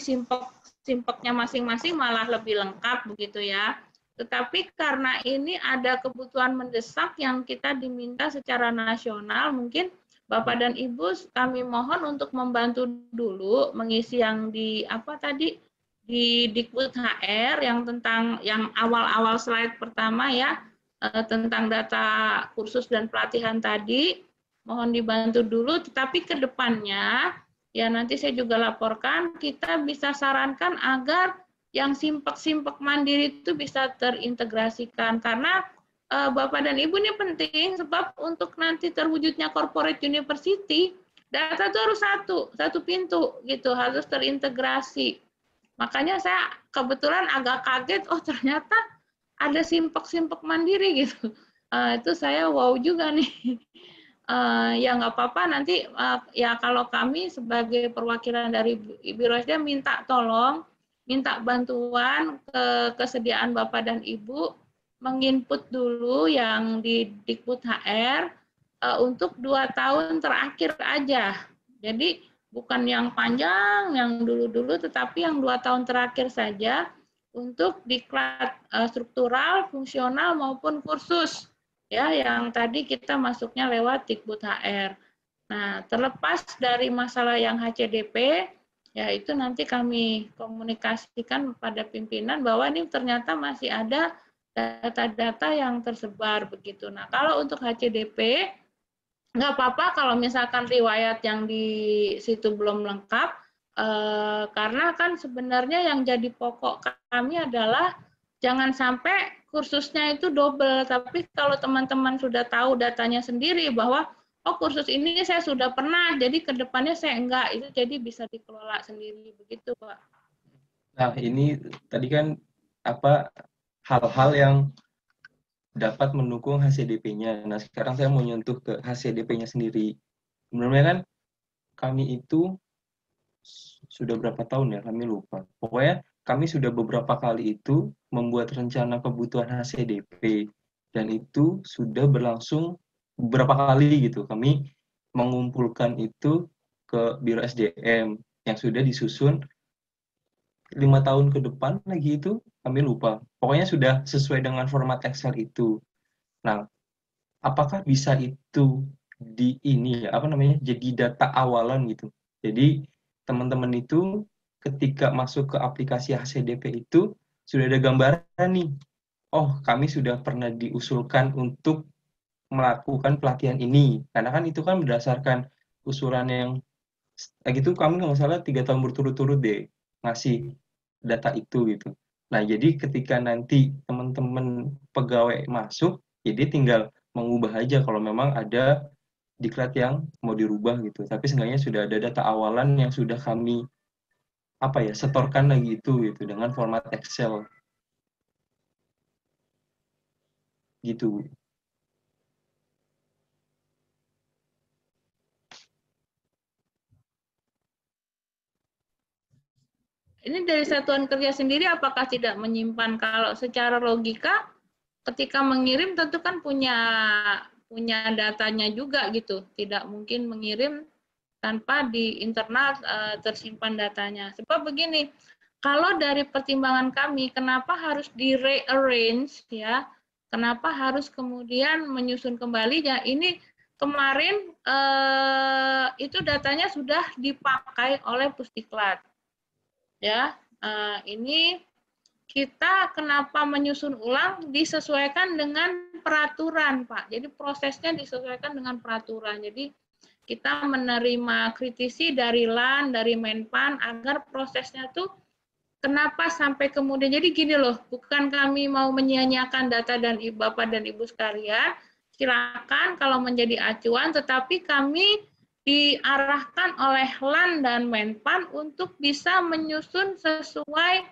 simpaknya masing-masing malah lebih lengkap begitu ya. Tetapi karena ini ada kebutuhan mendesak yang kita diminta secara nasional, mungkin Bapak dan Ibu kami mohon untuk membantu dulu mengisi yang di di Dikbud HR yang awal-awal slide pertama ya, tentang data kursus dan pelatihan tadi, mohon dibantu dulu, tetapi ke depannya ya nanti saya juga laporkan, kita bisa sarankan agar yang simpak mandiri itu bisa terintegrasikan, karena Bapak dan Ibu ini penting, sebab untuk nanti terwujudnya corporate university, data itu harus satu pintu gitu, harus terintegrasi. Makanya saya kebetulan agak kaget, oh ternyata ada simpak mandiri gitu. Itu saya wow juga nih. ya nggak apa-apa nanti ya kalau kami sebagai perwakilan dari Biro SDM minta bantuan kesediaan Bapak dan Ibu menginput dulu yang di Dikbud HR untuk 2 tahun terakhir aja. Jadi bukan yang panjang, yang dulu-dulu, tetapi yang 2 tahun terakhir saja untuk diklat struktural, fungsional maupun kursus. Ya, yang tadi kita masuknya lewat Dikbud HR. Nah, terlepas dari masalah yang HCDP, ya itu nanti kami komunikasikan pada pimpinan bahwa ini ternyata masih ada data-data yang tersebar begitu. Nah, kalau untuk HCDP, nggak apa-apa kalau misalkan riwayat yang di situ belum lengkap, karena kan sebenarnya yang jadi pokok kami adalah jangan sampai kursusnya itu double, tapi kalau teman-teman sudah tahu datanya sendiri bahwa oh kursus ini saya sudah pernah, jadi ke depannya saya enggak, itu jadi bisa dikelola sendiri begitu, Pak. Nah, ini tadi kan hal-hal yang dapat mendukung HCDP-nya. Nah, sekarang saya mau nyentuh ke HCDP-nya sendiri. Sebenarnya kan kami itu sudah berapa tahun ya, kami lupa. Pokoknya kami sudah beberapa kali itu membuat rencana kebutuhan HCDP dan itu sudah berlangsung beberapa kali gitu. Kami mengumpulkan itu ke Biro SDM yang sudah disusun 5 tahun ke depan lagi itu kami lupa. Pokoknya sudah sesuai dengan format Excel itu. Nah, apakah bisa itu jadi data awalan gitu. Jadi teman-teman itu ketika masuk ke aplikasi HCDP itu sudah ada gambaran nih. Oh, kami sudah pernah diusulkan untuk melakukan pelatihan ini. Karena kan itu kan berdasarkan usulan yang gitu kami nggak salah 3 tahun berturut-turut deh ngasih data itu gitu. Nah, jadi ketika nanti teman-teman pegawai masuk, jadi tinggal mengubah aja kalau memang ada diklat yang mau dirubah gitu. Tapi seenggaknya sudah ada data awalan yang sudah kami setorkan lagi itu gitu dengan format Excel. Gitu. Ini dari satuan kerja sendiri apakah tidak menyimpan? Kalau secara logika ketika mengirim tentu kan punya datanya juga gitu. Tidak mungkin mengirim tanpa di internal tersimpan datanya. Sebab begini, kalau dari pertimbangan kami kenapa harus di-rearrange ya? Kenapa harus kemudian menyusun kembali ya? Ini kemarin itu datanya sudah dipakai oleh Pusdiklat. Ya, ini kita kenapa menyusun ulang disesuaikan dengan peraturan, Pak. Jadi prosesnya disesuaikan dengan peraturan. Jadi kita menerima kritisi dari LAN, dari Menpan agar prosesnya tuh kenapa sampai kemudian jadi gini loh, bukan kami mau menyia-nyiakan data dan Bapak dan Ibu sekalian, silakan kalau menjadi acuan, tetapi kami diarahkan oleh LAN dan Menpan untuk bisa menyusun sesuai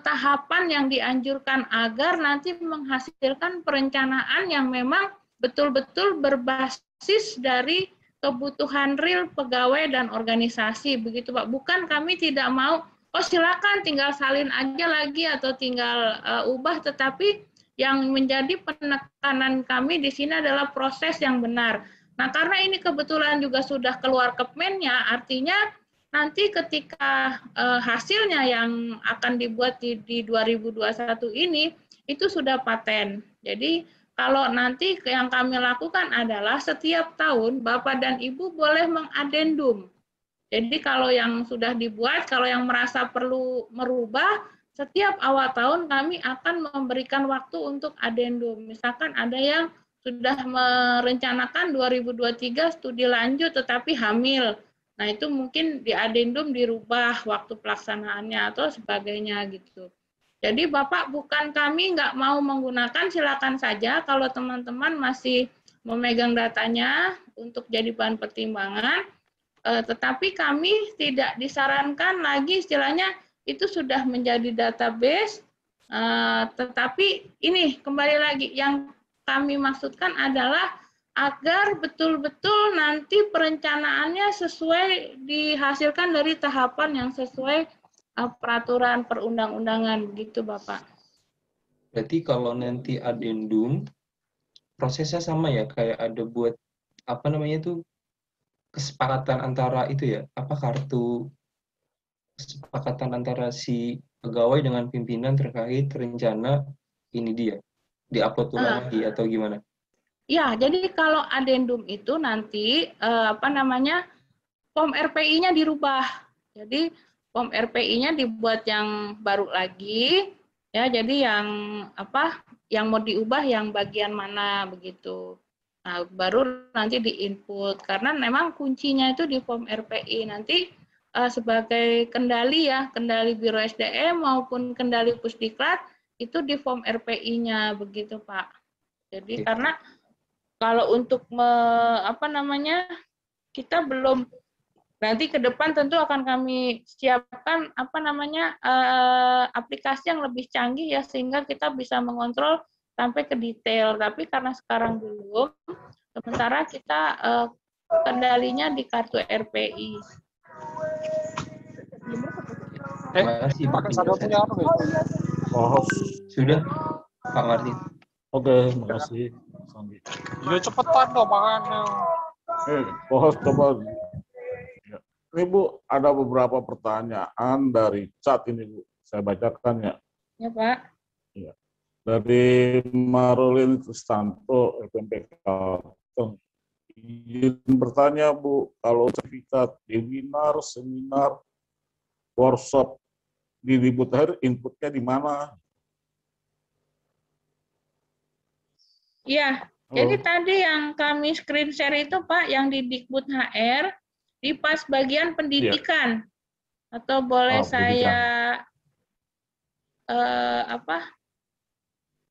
tahapan yang dianjurkan agar nanti menghasilkan perencanaan yang memang betul-betul berbasis dari kebutuhan real pegawai dan organisasi begitu Pak. Bukan kami tidak mau oh silakan tinggal salin aja lagi atau tinggal ubah, tetapi yang menjadi penekanan kami di sini adalah proses yang benar. Nah, karena ini kebetulan juga sudah keluar Kepmennya, artinya nanti ketika hasilnya yang akan dibuat di 2021 ini, itu sudah paten. Jadi, kalau nanti yang kami lakukan adalah setiap tahun Bapak dan Ibu boleh mengadendum. Jadi, kalau yang sudah dibuat, kalau yang merasa perlu merubah, setiap awal tahun kami akan memberikan waktu untuk adendum. Misalkan ada yang sudah merencanakan 2023 studi lanjut tetapi hamil. Nah, itu mungkin di adendum dirubah waktu pelaksanaannya atau sebagainya gitu. Jadi Bapak bukan kami nggak mau menggunakan, silakan saja kalau teman-teman masih memegang datanya untuk jadi bahan pertimbangan, tetapi kami tidak disarankan lagi istilahnya itu sudah menjadi database, tetapi ini kembali lagi yang kami maksudkan adalah agar betul-betul nanti perencanaannya sesuai dihasilkan dari tahapan yang sesuai peraturan perundang-undangan begitu Bapak. Berarti kalau nanti adendum prosesnya sama ya, kayak ada buat apa namanya tuh kesepakatan antara itu ya, apa kartu kesepakatan antara si pegawai dengan pimpinan terkait rencana ini dia diupload ulang lagi atau gimana? Ya, jadi kalau adendum itu nanti form RPI-nya dirubah. Jadi form RPI-nya dibuat yang baru lagi, ya. Jadi yang mau diubah yang bagian mana begitu. Nah, baru nanti diinput karena memang kuncinya itu di form RPI. Nanti sebagai kendali Biro SDM maupun kendali Pusdiklat itu di form RPI-nya begitu, Pak. Jadi karena kalau untuk kita belum, nanti ke depan tentu akan kami siapkan aplikasi yang lebih canggih ya sehingga kita bisa mengontrol sampai ke detail. Tapi karena sekarang belum, sementara kita kendalinya di kartu RPI. Makasih Pak. Oh, Sudah Pak Martin. oke, makasih. Ya cepetan dong makanya. Bos coba. Ya. Ini Bu, ada beberapa pertanyaan dari chat ini Bu. Saya bacakan ya. Ya Pak. Ya. Dari Marulin Kristanto, FMP Kalteng. Izin bertanya Bu, kalau sertifikat webinar, seminar, workshop di Dikbud HR, inputnya di mana? Iya, jadi tadi yang kami screen share itu Pak, yang di Dikbud HR, di pas bagian pendidikan. Atau boleh saya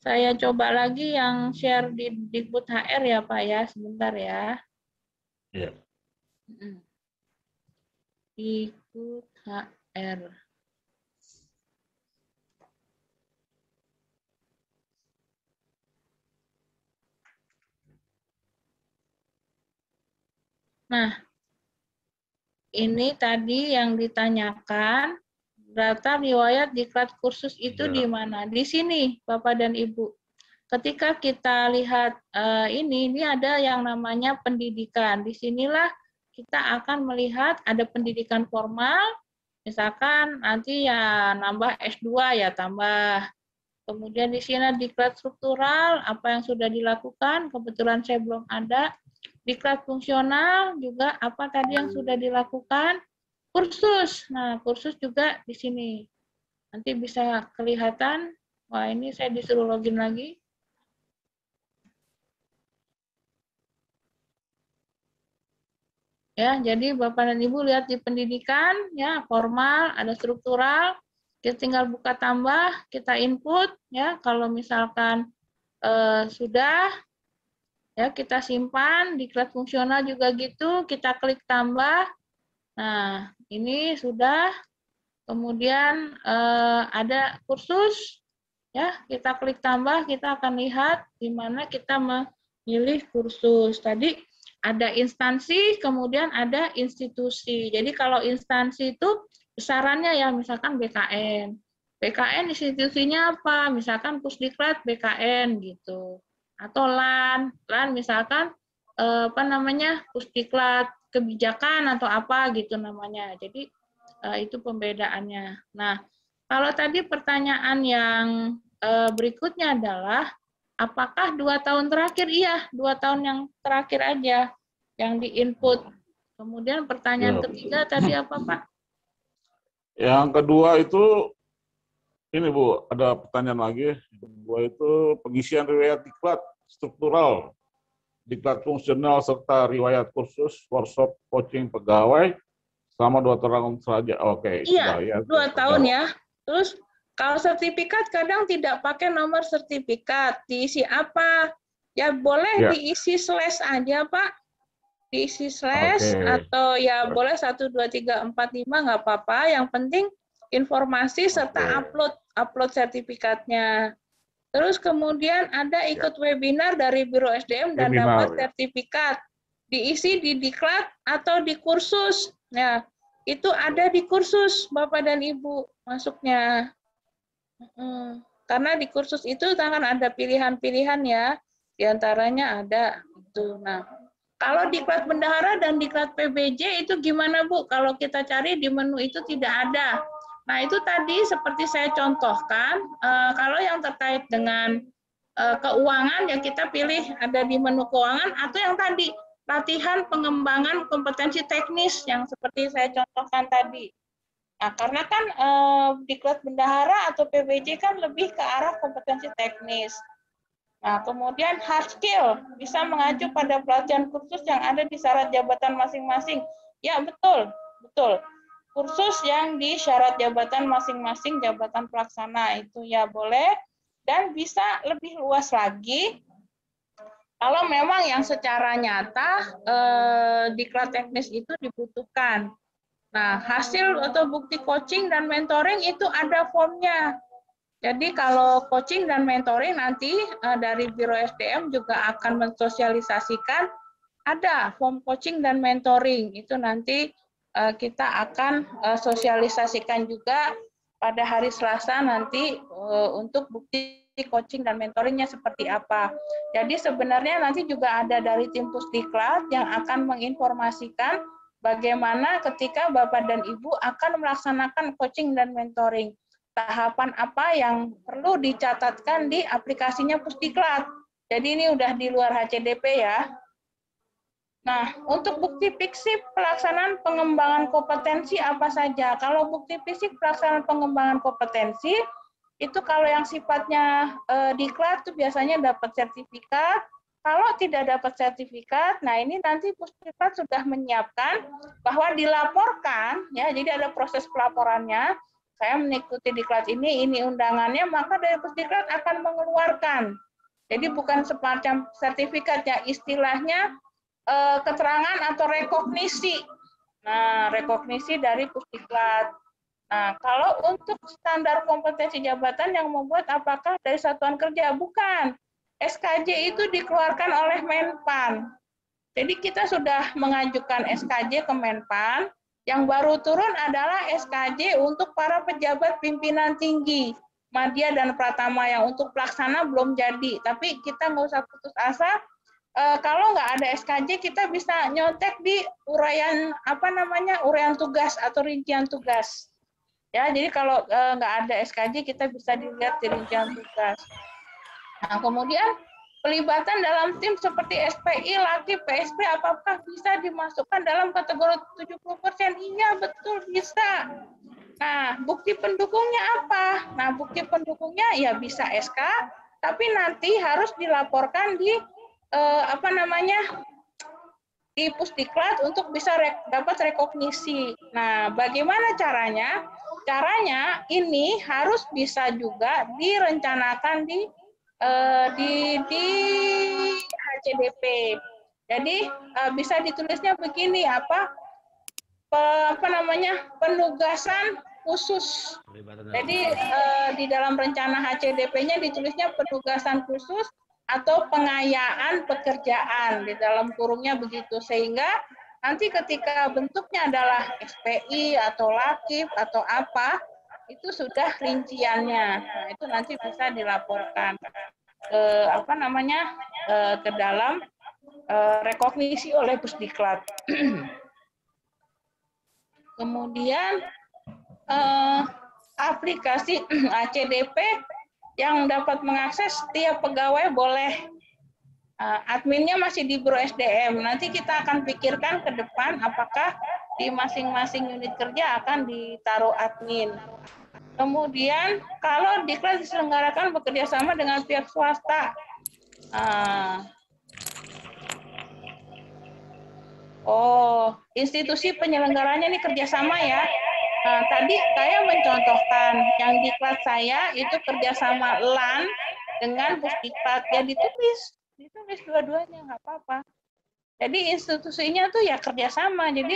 saya coba lagi yang share di Dikbud HR ya Pak ya, sebentar ya. Iya. Dikbud HR. Nah, ini tadi yang ditanyakan, data riwayat diklat kursus itu di mana? Di sini, Bapak dan Ibu. Ketika kita lihat ini ada yang namanya pendidikan. Di sinilah kita akan melihat ada pendidikan formal, misalkan nanti ya nambah S2 ya tambah. Kemudian di sini diklat struktural, apa yang sudah dilakukan, kebetulan saya belum ada. Diklat fungsional juga apa tadi yang sudah dilakukan. Kursus, nah kursus juga di sini. Nanti bisa kelihatan, wah ini saya disuruh login lagi. Ya, jadi Bapak dan Ibu lihat di pendidikan, ya formal, ada struktural, kita tinggal buka tambah, kita input, ya kalau misalkan sudah, ya kita simpan, diklat fungsional juga gitu, kita klik tambah. Nah, ini sudah. Kemudian ada kursus, ya kita klik tambah, kita akan lihat di mana kita memilih kursus. Tadi ada instansi, kemudian ada institusi. Jadi kalau instansi itu besarannya ya misalkan BKN. BKN institusinya apa? Misalkan Pusdiklat BKN gitu. Atau LAN misalkan Pusdiklat kebijakan atau apa gitu namanya. Jadi itu pembedaannya. Nah, kalau tadi pertanyaan yang berikutnya adalah apakah 2 tahun terakhir? Iya, 2 tahun yang terakhir aja yang di-input. Kemudian pertanyaan ketiga tadi apa Pak? Yang kedua itu ini Bu, ada pertanyaan lagi. Yang kedua itu pengisian riwayat diklat struktural, diklat fungsional serta riwayat kursus, workshop, coaching pegawai selama 2 tahun saja. Oke. Iya, 2 tahun ya. Terus kalau sertifikat kadang tidak pakai nomor sertifikat, diisi apa? Ya boleh diisi slash aja Pak. Diisi slash atau ya boleh 1, 2, 3, 4, 5 nggak apa-apa. Yang penting informasi serta upload sertifikatnya. Terus kemudian ada ikut webinar dari Biro SDM dan Webinar, dapat sertifikat. Diisi di diklat atau di kursus. Nah, itu ada di kursus Bapak dan Ibu masuknya. Karena di kursus itu akan ada pilihan-pilihan ya. Di antaranya ada itu. Nah, kalau diklat bendahara dan diklat PBJ itu gimana Bu? Kalau kita cari di menu itu tidak ada. Nah, itu tadi seperti saya contohkan, kalau yang terkait dengan keuangan ya kita pilih ada di menu keuangan atau yang tadi latihan pengembangan kompetensi teknis yang seperti saya contohkan tadi. Nah, karena kan diklat bendahara atau PBJ kan lebih ke arah kompetensi teknis. Nah, kemudian hard skill bisa mengacu pada pelatihan kursus yang ada di syarat jabatan masing-masing. Ya, betul, betul. Kursus yang di syarat jabatan masing-masing jabatan pelaksana itu ya boleh dan bisa lebih luas lagi kalau memang yang secara nyata diklat teknis itu dibutuhkan. Nah, hasil atau bukti coaching dan mentoring itu ada formnya. Jadi kalau coaching dan mentoring nanti dari Biro SDM juga akan mensosialisasikan ada form coaching dan mentoring. Itu nanti kita akan sosialisasikan juga pada hari Selasa nanti untuk bukti coaching dan mentoringnya seperti apa. Jadi sebenarnya nanti juga ada dari tim Pusdiklat yang akan menginformasikan bagaimana ketika Bapak dan Ibu akan melaksanakan coaching dan mentoring. Tahapan apa yang perlu dicatatkan di aplikasinya Pusdiklat. Jadi ini udah di luar HCDP ya. Nah, untuk bukti fisik pelaksanaan pengembangan kompetensi apa saja? Kalau bukti fisik pelaksanaan pengembangan kompetensi, itu kalau yang sifatnya diklat itu biasanya dapat sertifikat. Kalau tidak dapat sertifikat, nah ini nanti Pusdiklat sudah menyiapkan bahwa dilaporkan, ya, jadi ada proses pelaporannya. Saya mengikuti diklat ini undangannya, maka dari Pusdiklat akan mengeluarkan. Jadi bukan semacam sertifikat ya, istilahnya keterangan atau rekognisi. Nah, rekognisi dari Pusdiklat. Nah, kalau untuk standar kompetensi jabatan yang membuat apakah dari satuan kerja? Bukan. SKJ itu dikeluarkan oleh Menpan. Jadi kita sudah mengajukan SKJ ke Menpan. Yang baru turun adalah SKJ untuk para pejabat pimpinan tinggi. Madya dan Pratama yang untuk pelaksana belum jadi. Tapi kita nggak usah putus asa. Kalau nggak ada SKJ kita bisa nyontek di uraian uraian tugas atau rincian tugas ya. Jadi kalau nggak ada SKJ kita bisa dilihat di rincian tugas. Nah, kemudian pelibatan dalam tim seperti SPI, LAKI, PSP apakah bisa dimasukkan dalam kategori 70%? Iya, betul bisa. Nah, bukti pendukungnya apa? Nah, bukti pendukungnya ya bisa SK, tapi nanti harus dilaporkan di di Pusdiklat untuk bisa dapat rekognisi. Nah, bagaimana caranya? Caranya ini harus bisa juga direncanakan di HCDP. Jadi bisa ditulisnya begini penugasan khusus. Jadi di dalam rencana HCDP-nya ditulisnya penugasan khusus atau pengayaan pekerjaan, di dalam kurungnya begitu, sehingga nanti ketika bentuknya adalah SPI atau LAKIP atau apa, itu sudah rinciannya. Nah, itu nanti bisa dilaporkan ke dalam rekognisi oleh Pusdiklat. Kemudian aplikasi HCDP yang dapat mengakses setiap pegawai boleh. Adminnya masih di Biro SDM. Nanti kita akan pikirkan ke depan apakah di masing-masing unit kerja akan ditaruh admin. Kemudian kalau diklat diselenggarakan bekerja sama dengan pihak swasta. Institusi penyelenggaranya ini kerjasama ya. Tadi saya mencontohkan yang diklat saya itu kerjasama LAN dengan Pusdiklat, ya ditulis dua-duanya nggak apa-apa. Jadi institusinya tuh ya kerjasama. Jadi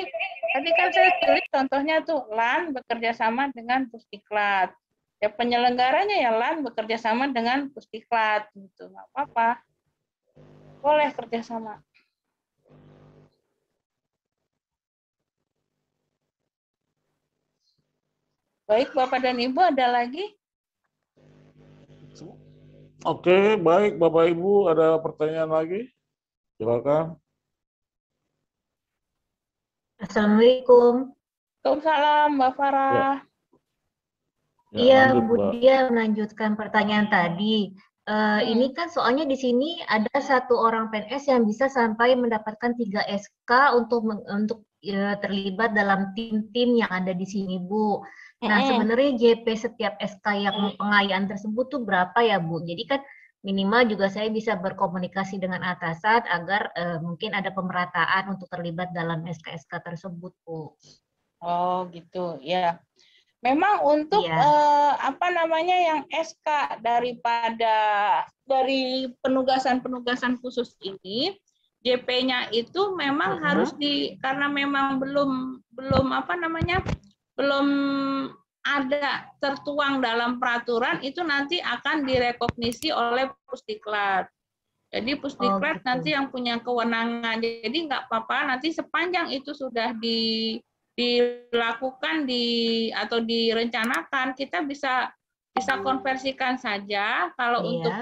tadi kan saya tulis contohnya tuh LAN bekerjasama dengan Pusdiklat. Ya penyelenggaranya ya LAN bekerja sama dengan Pusdiklat gitu, nggak apa-apa, boleh kerjasama. Baik Bapak dan Ibu, ada lagi? Oke, baik Bapak Ibu, ada pertanyaan lagi? Silakan. Assalamualaikum. Waalaikumsalam Mbak Farah. Ya, Iya, lanjut, Bu Mbak. Dia melanjutkan pertanyaan tadi. Ini kan soalnya di sini ada satu orang PNS yang bisa sampai mendapatkan 3 SK untuk terlibat dalam tim-tim yang ada di sini, Bu. Nah, sebenarnya JP setiap SK yang pengayaan tersebut tuh berapa ya, Bu? Jadi kan minimal juga saya bisa berkomunikasi dengan atasan agar mungkin ada pemerataan untuk terlibat dalam SK-SK tersebut, Bu. Oh gitu, ya. Memang untuk yang SK dari penugasan-penugasan khusus ini, JP-nya itu memang harus karena memang belum ada tertuang dalam peraturan, itu nanti akan direkognisi oleh Pusdiklat. Jadi Pusdiklat nanti yang punya kewenangan. Jadi nggak apa-apa, nanti sepanjang itu sudah dilakukan atau direncanakan, kita bisa konversikan saja kalau untuk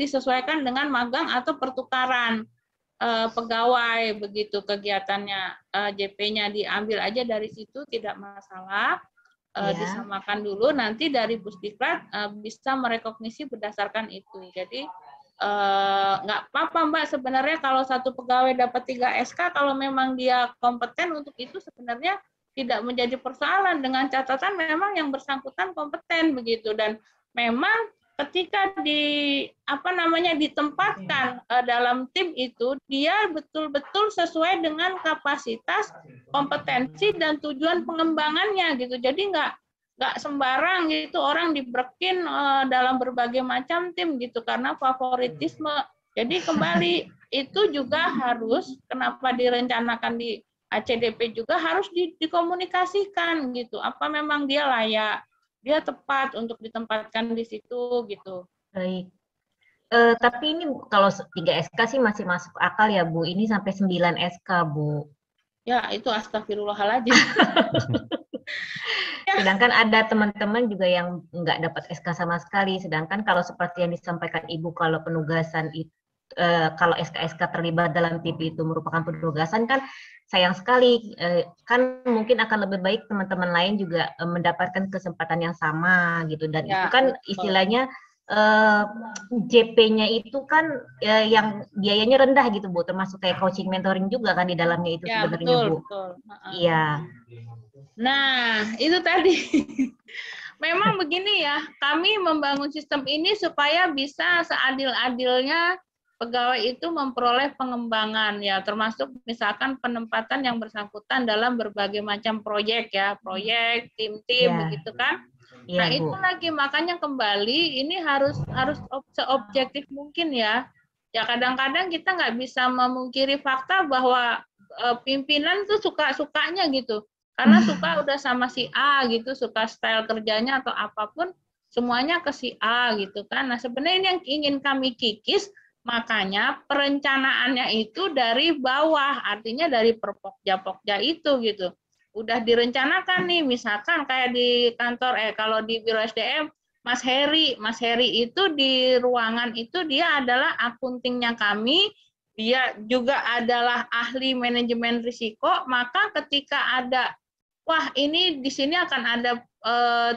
disesuaikan dengan magang atau pertukaran pegawai, begitu kegiatannya. JP-nya diambil aja dari situ, tidak masalah. Disamakan dulu, nanti dari Pusdiklat bisa merekognisi berdasarkan itu. Jadi nggak apa-apa Mbak, sebenarnya kalau satu pegawai dapat 3 SK, kalau memang dia kompeten untuk itu sebenarnya tidak menjadi persoalan, dengan catatan memang yang bersangkutan kompeten begitu. Dan memang ketika ditempatkan dalam tim itu, dia betul-betul sesuai dengan kapasitas, kompetensi dan tujuan pengembangannya gitu. Jadi nggak sembarang gitu orang dibrekin dalam berbagai macam tim gitu karena favoritisme. Jadi kembali itu juga harus, kenapa direncanakan di ACDP juga harus dikomunikasikan gitu. Apa memang dia layak, dia tepat untuk ditempatkan di situ gitu. Baik. Tapi ini kalau 3 SK sih masih masuk akal ya, Bu. Ini sampai 9 SK, Bu. Ya, itu astagfirullahaladzim. Sedangkan ada teman-teman juga yang nggak dapat SK sama sekali. Sedangkan kalau seperti yang disampaikan Ibu, kalau penugasan itu, kalau SK-SK terlibat dalam TV itu merupakan penugasan, kan sayang sekali. Kan mungkin akan lebih baik teman-teman lain juga mendapatkan kesempatan yang sama gitu. Dan itu kan istilahnya JP-nya itu kan yang biayanya rendah gitu, Bu, termasuk kayak coaching mentoring juga kan di dalamnya itu sebenarnya, Bu. Iya. Nah, itu tadi. Memang begini ya, kami membangun sistem ini supaya bisa seadil-adilnya pegawai itu memperoleh pengembangan ya, termasuk misalkan penempatan yang bersangkutan dalam berbagai macam proyek ya, proyek, tim-tim begitu kan. Nah, itu lagi makanya kembali ini harus seobjektif mungkin ya. Ya kadang-kadang kita nggak bisa memungkiri fakta bahwa pimpinan tuh suka-sukanya gitu. Karena suka udah sama si A gitu, suka style kerjanya atau apapun, semuanya ke si A gitu kan. Nah, sebenarnya ini yang ingin kami kikis, makanya perencanaannya itu dari bawah, artinya dari perpokja-pokja itu gitu. Udah direncanakan nih, misalkan kayak di kantor, kalau di Biro SDM, Mas Heri itu di ruangan itu dia adalah akuntingnya kami, dia juga adalah ahli manajemen risiko, maka ketika ada, wah ini di sini akan ada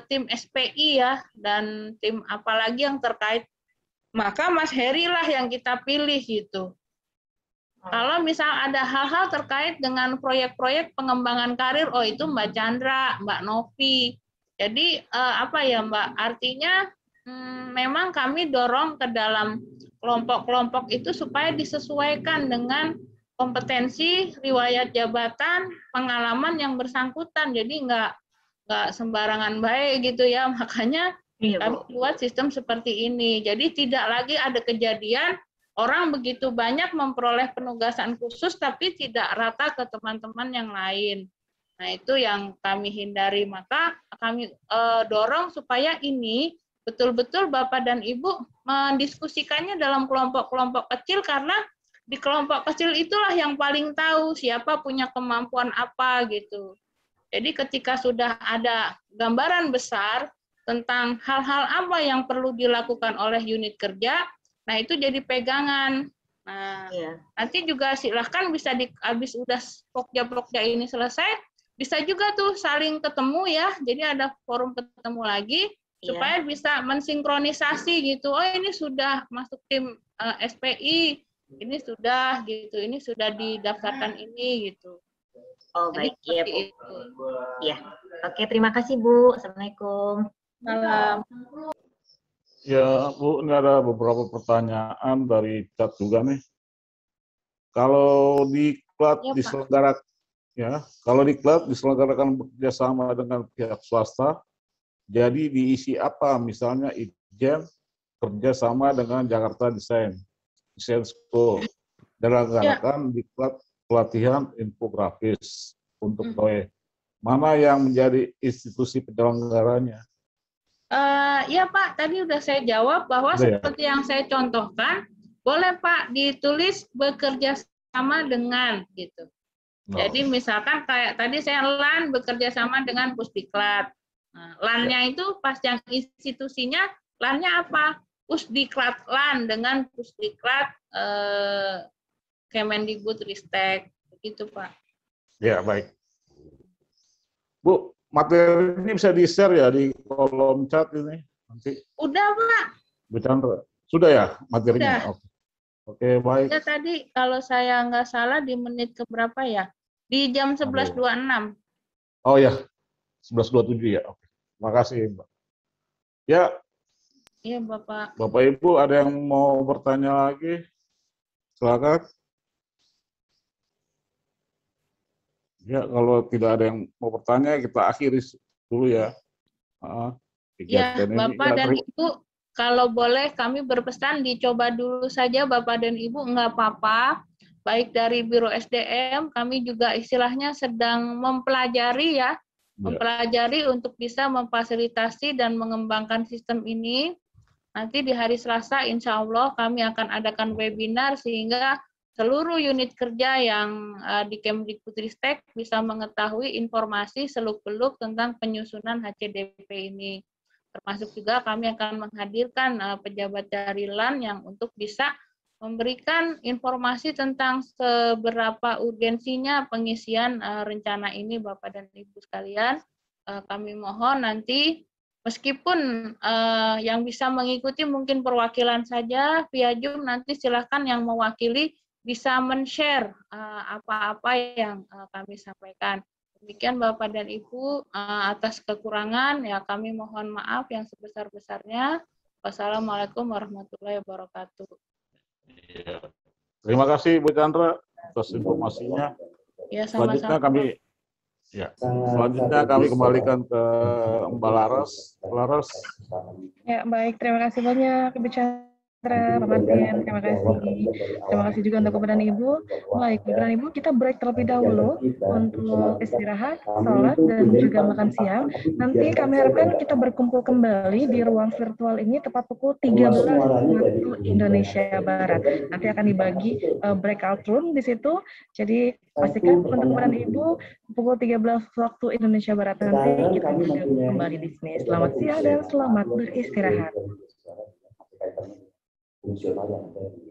tim SPI ya, dan tim apalagi yang terkait, maka Mas Heri lah yang kita pilih gitu. Kalau misal ada hal-hal terkait dengan proyek-proyek pengembangan karir, oh itu Mbak Chandra, Mbak Novi. Jadi Mbak, artinya memang kami dorong ke dalam kelompok-kelompok itu supaya disesuaikan dengan kompetensi, riwayat jabatan, pengalaman yang bersangkutan. Jadi nggak sembarangan baik gitu ya. Makanya kami buat sistem seperti ini. Jadi tidak lagi ada kejadian orang begitu banyak memperoleh penugasan khusus tapi tidak rata ke teman-teman yang lain. Nah, itu yang kami hindari. Maka kami dorong supaya ini betul-betul Bapak dan Ibu mendiskusikannya dalam kelompok-kelompok kecil, karena di kelompok kecil itulah yang paling tahu siapa punya kemampuan apa gitu. Jadi ketika sudah ada gambaran besar tentang hal-hal apa yang perlu dilakukan oleh unit kerja, nah itu jadi pegangan. Nah, nanti juga silahkan bisa habis udah pokja-pokja ini selesai, bisa juga tuh saling ketemu ya. Jadi ada forum ketemu lagi supaya bisa mensinkronisasi gitu. Oh ini sudah masuk tim SPI, ini sudah gitu, ini sudah didaftarkan ini gitu. Oh baik, iya Bu. Ya, oke, terima kasih Bu. Assalamualaikum. Salam. Ya Bu, ini ada beberapa pertanyaan dari chat juga nih. Kalau diklat diselenggarakan bekerjasama dengan pihak swasta, jadi diisi apa? Misalnya Ijen kerjasama dengan Jakarta Design School, diselenggarakan diklat pelatihan infografis untuk proyek. Mana yang menjadi institusi penyelenggaranya? Ya Pak, tadi udah saya jawab bahwa seperti yang saya contohkan, boleh Pak ditulis bekerja sama dengan gitu. Jadi misalkan kayak tadi saya LAN bekerja sama dengan Pusdiklat. Nah, LAN-nya itu pas yang institusinya, LAN-nya apa? Pusdiklat LAN dengan Pusdiklat Kemendikbudristek, begitu Pak. Ya baik. Bu, materi ini bisa di-share ya di kolom chat ini nanti. Udah Pak. Bu Chandra, sudah ya materinya? Sudah. Oke, baik. Ya tadi kalau saya nggak salah di menit keberapa ya? Di jam 11.26. Oh ya, 11.27 ya. Oke. Terima kasih Mbak. Ya. Iya Bapak. Bapak Ibu ada yang mau bertanya lagi? Silakan. Ya, kalau tidak ada yang mau bertanya, kita akhiri dulu ya. Ya, Bapak dan Ibu, kalau boleh kami berpesan dicoba dulu saja Bapak dan Ibu, nggak apa-apa. Baik dari Biro SDM, kami juga istilahnya sedang mempelajari ya, mempelajari untuk bisa memfasilitasi dan mengembangkan sistem ini. Nanti di hari Selasa, insya Allah kami akan adakan webinar sehingga seluruh unit kerja yang di Kemdikbudristek bisa mengetahui informasi seluk-beluk tentang penyusunan HCDP ini. Termasuk juga kami akan menghadirkan pejabat dari LAN yang untuk bisa memberikan informasi tentang seberapa urgensinya pengisian rencana ini Bapak dan Ibu sekalian. Kami mohon nanti meskipun yang bisa mengikuti mungkin perwakilan saja via Zoom, nanti silahkan yang mewakili bisa men-share apa-apa yang kami sampaikan. Demikian Bapak dan Ibu, atas kekurangan ya kami mohon maaf yang sebesar-besarnya. Wassalamualaikum warahmatullahi wabarakatuh. Ya. Terima kasih Bu Chandra atas informasinya. Ya, selanjutnya kami kembalikan ke Mbak Laras. Laras. Ya, baik. Terima kasih banyak Ibu Chandra, Pak Martin, terima kasih. Terima kasih juga untuk Bapak dan Ibu. Baik, Bapak dan Ibu, kita break terlebih dahulu untuk istirahat, sholat, dan juga makan siang. Nanti kami harapkan kita berkumpul kembali di ruang virtual ini tepat pukul 13 waktu Indonesia Barat. Nanti akan dibagi breakout room di situ. Jadi pastikan untuk Bapak dan Ibu pukul 13 waktu Indonesia Barat nanti kita kembali di sini. Selamat siang dan selamat beristirahat. Fungsional yang ada di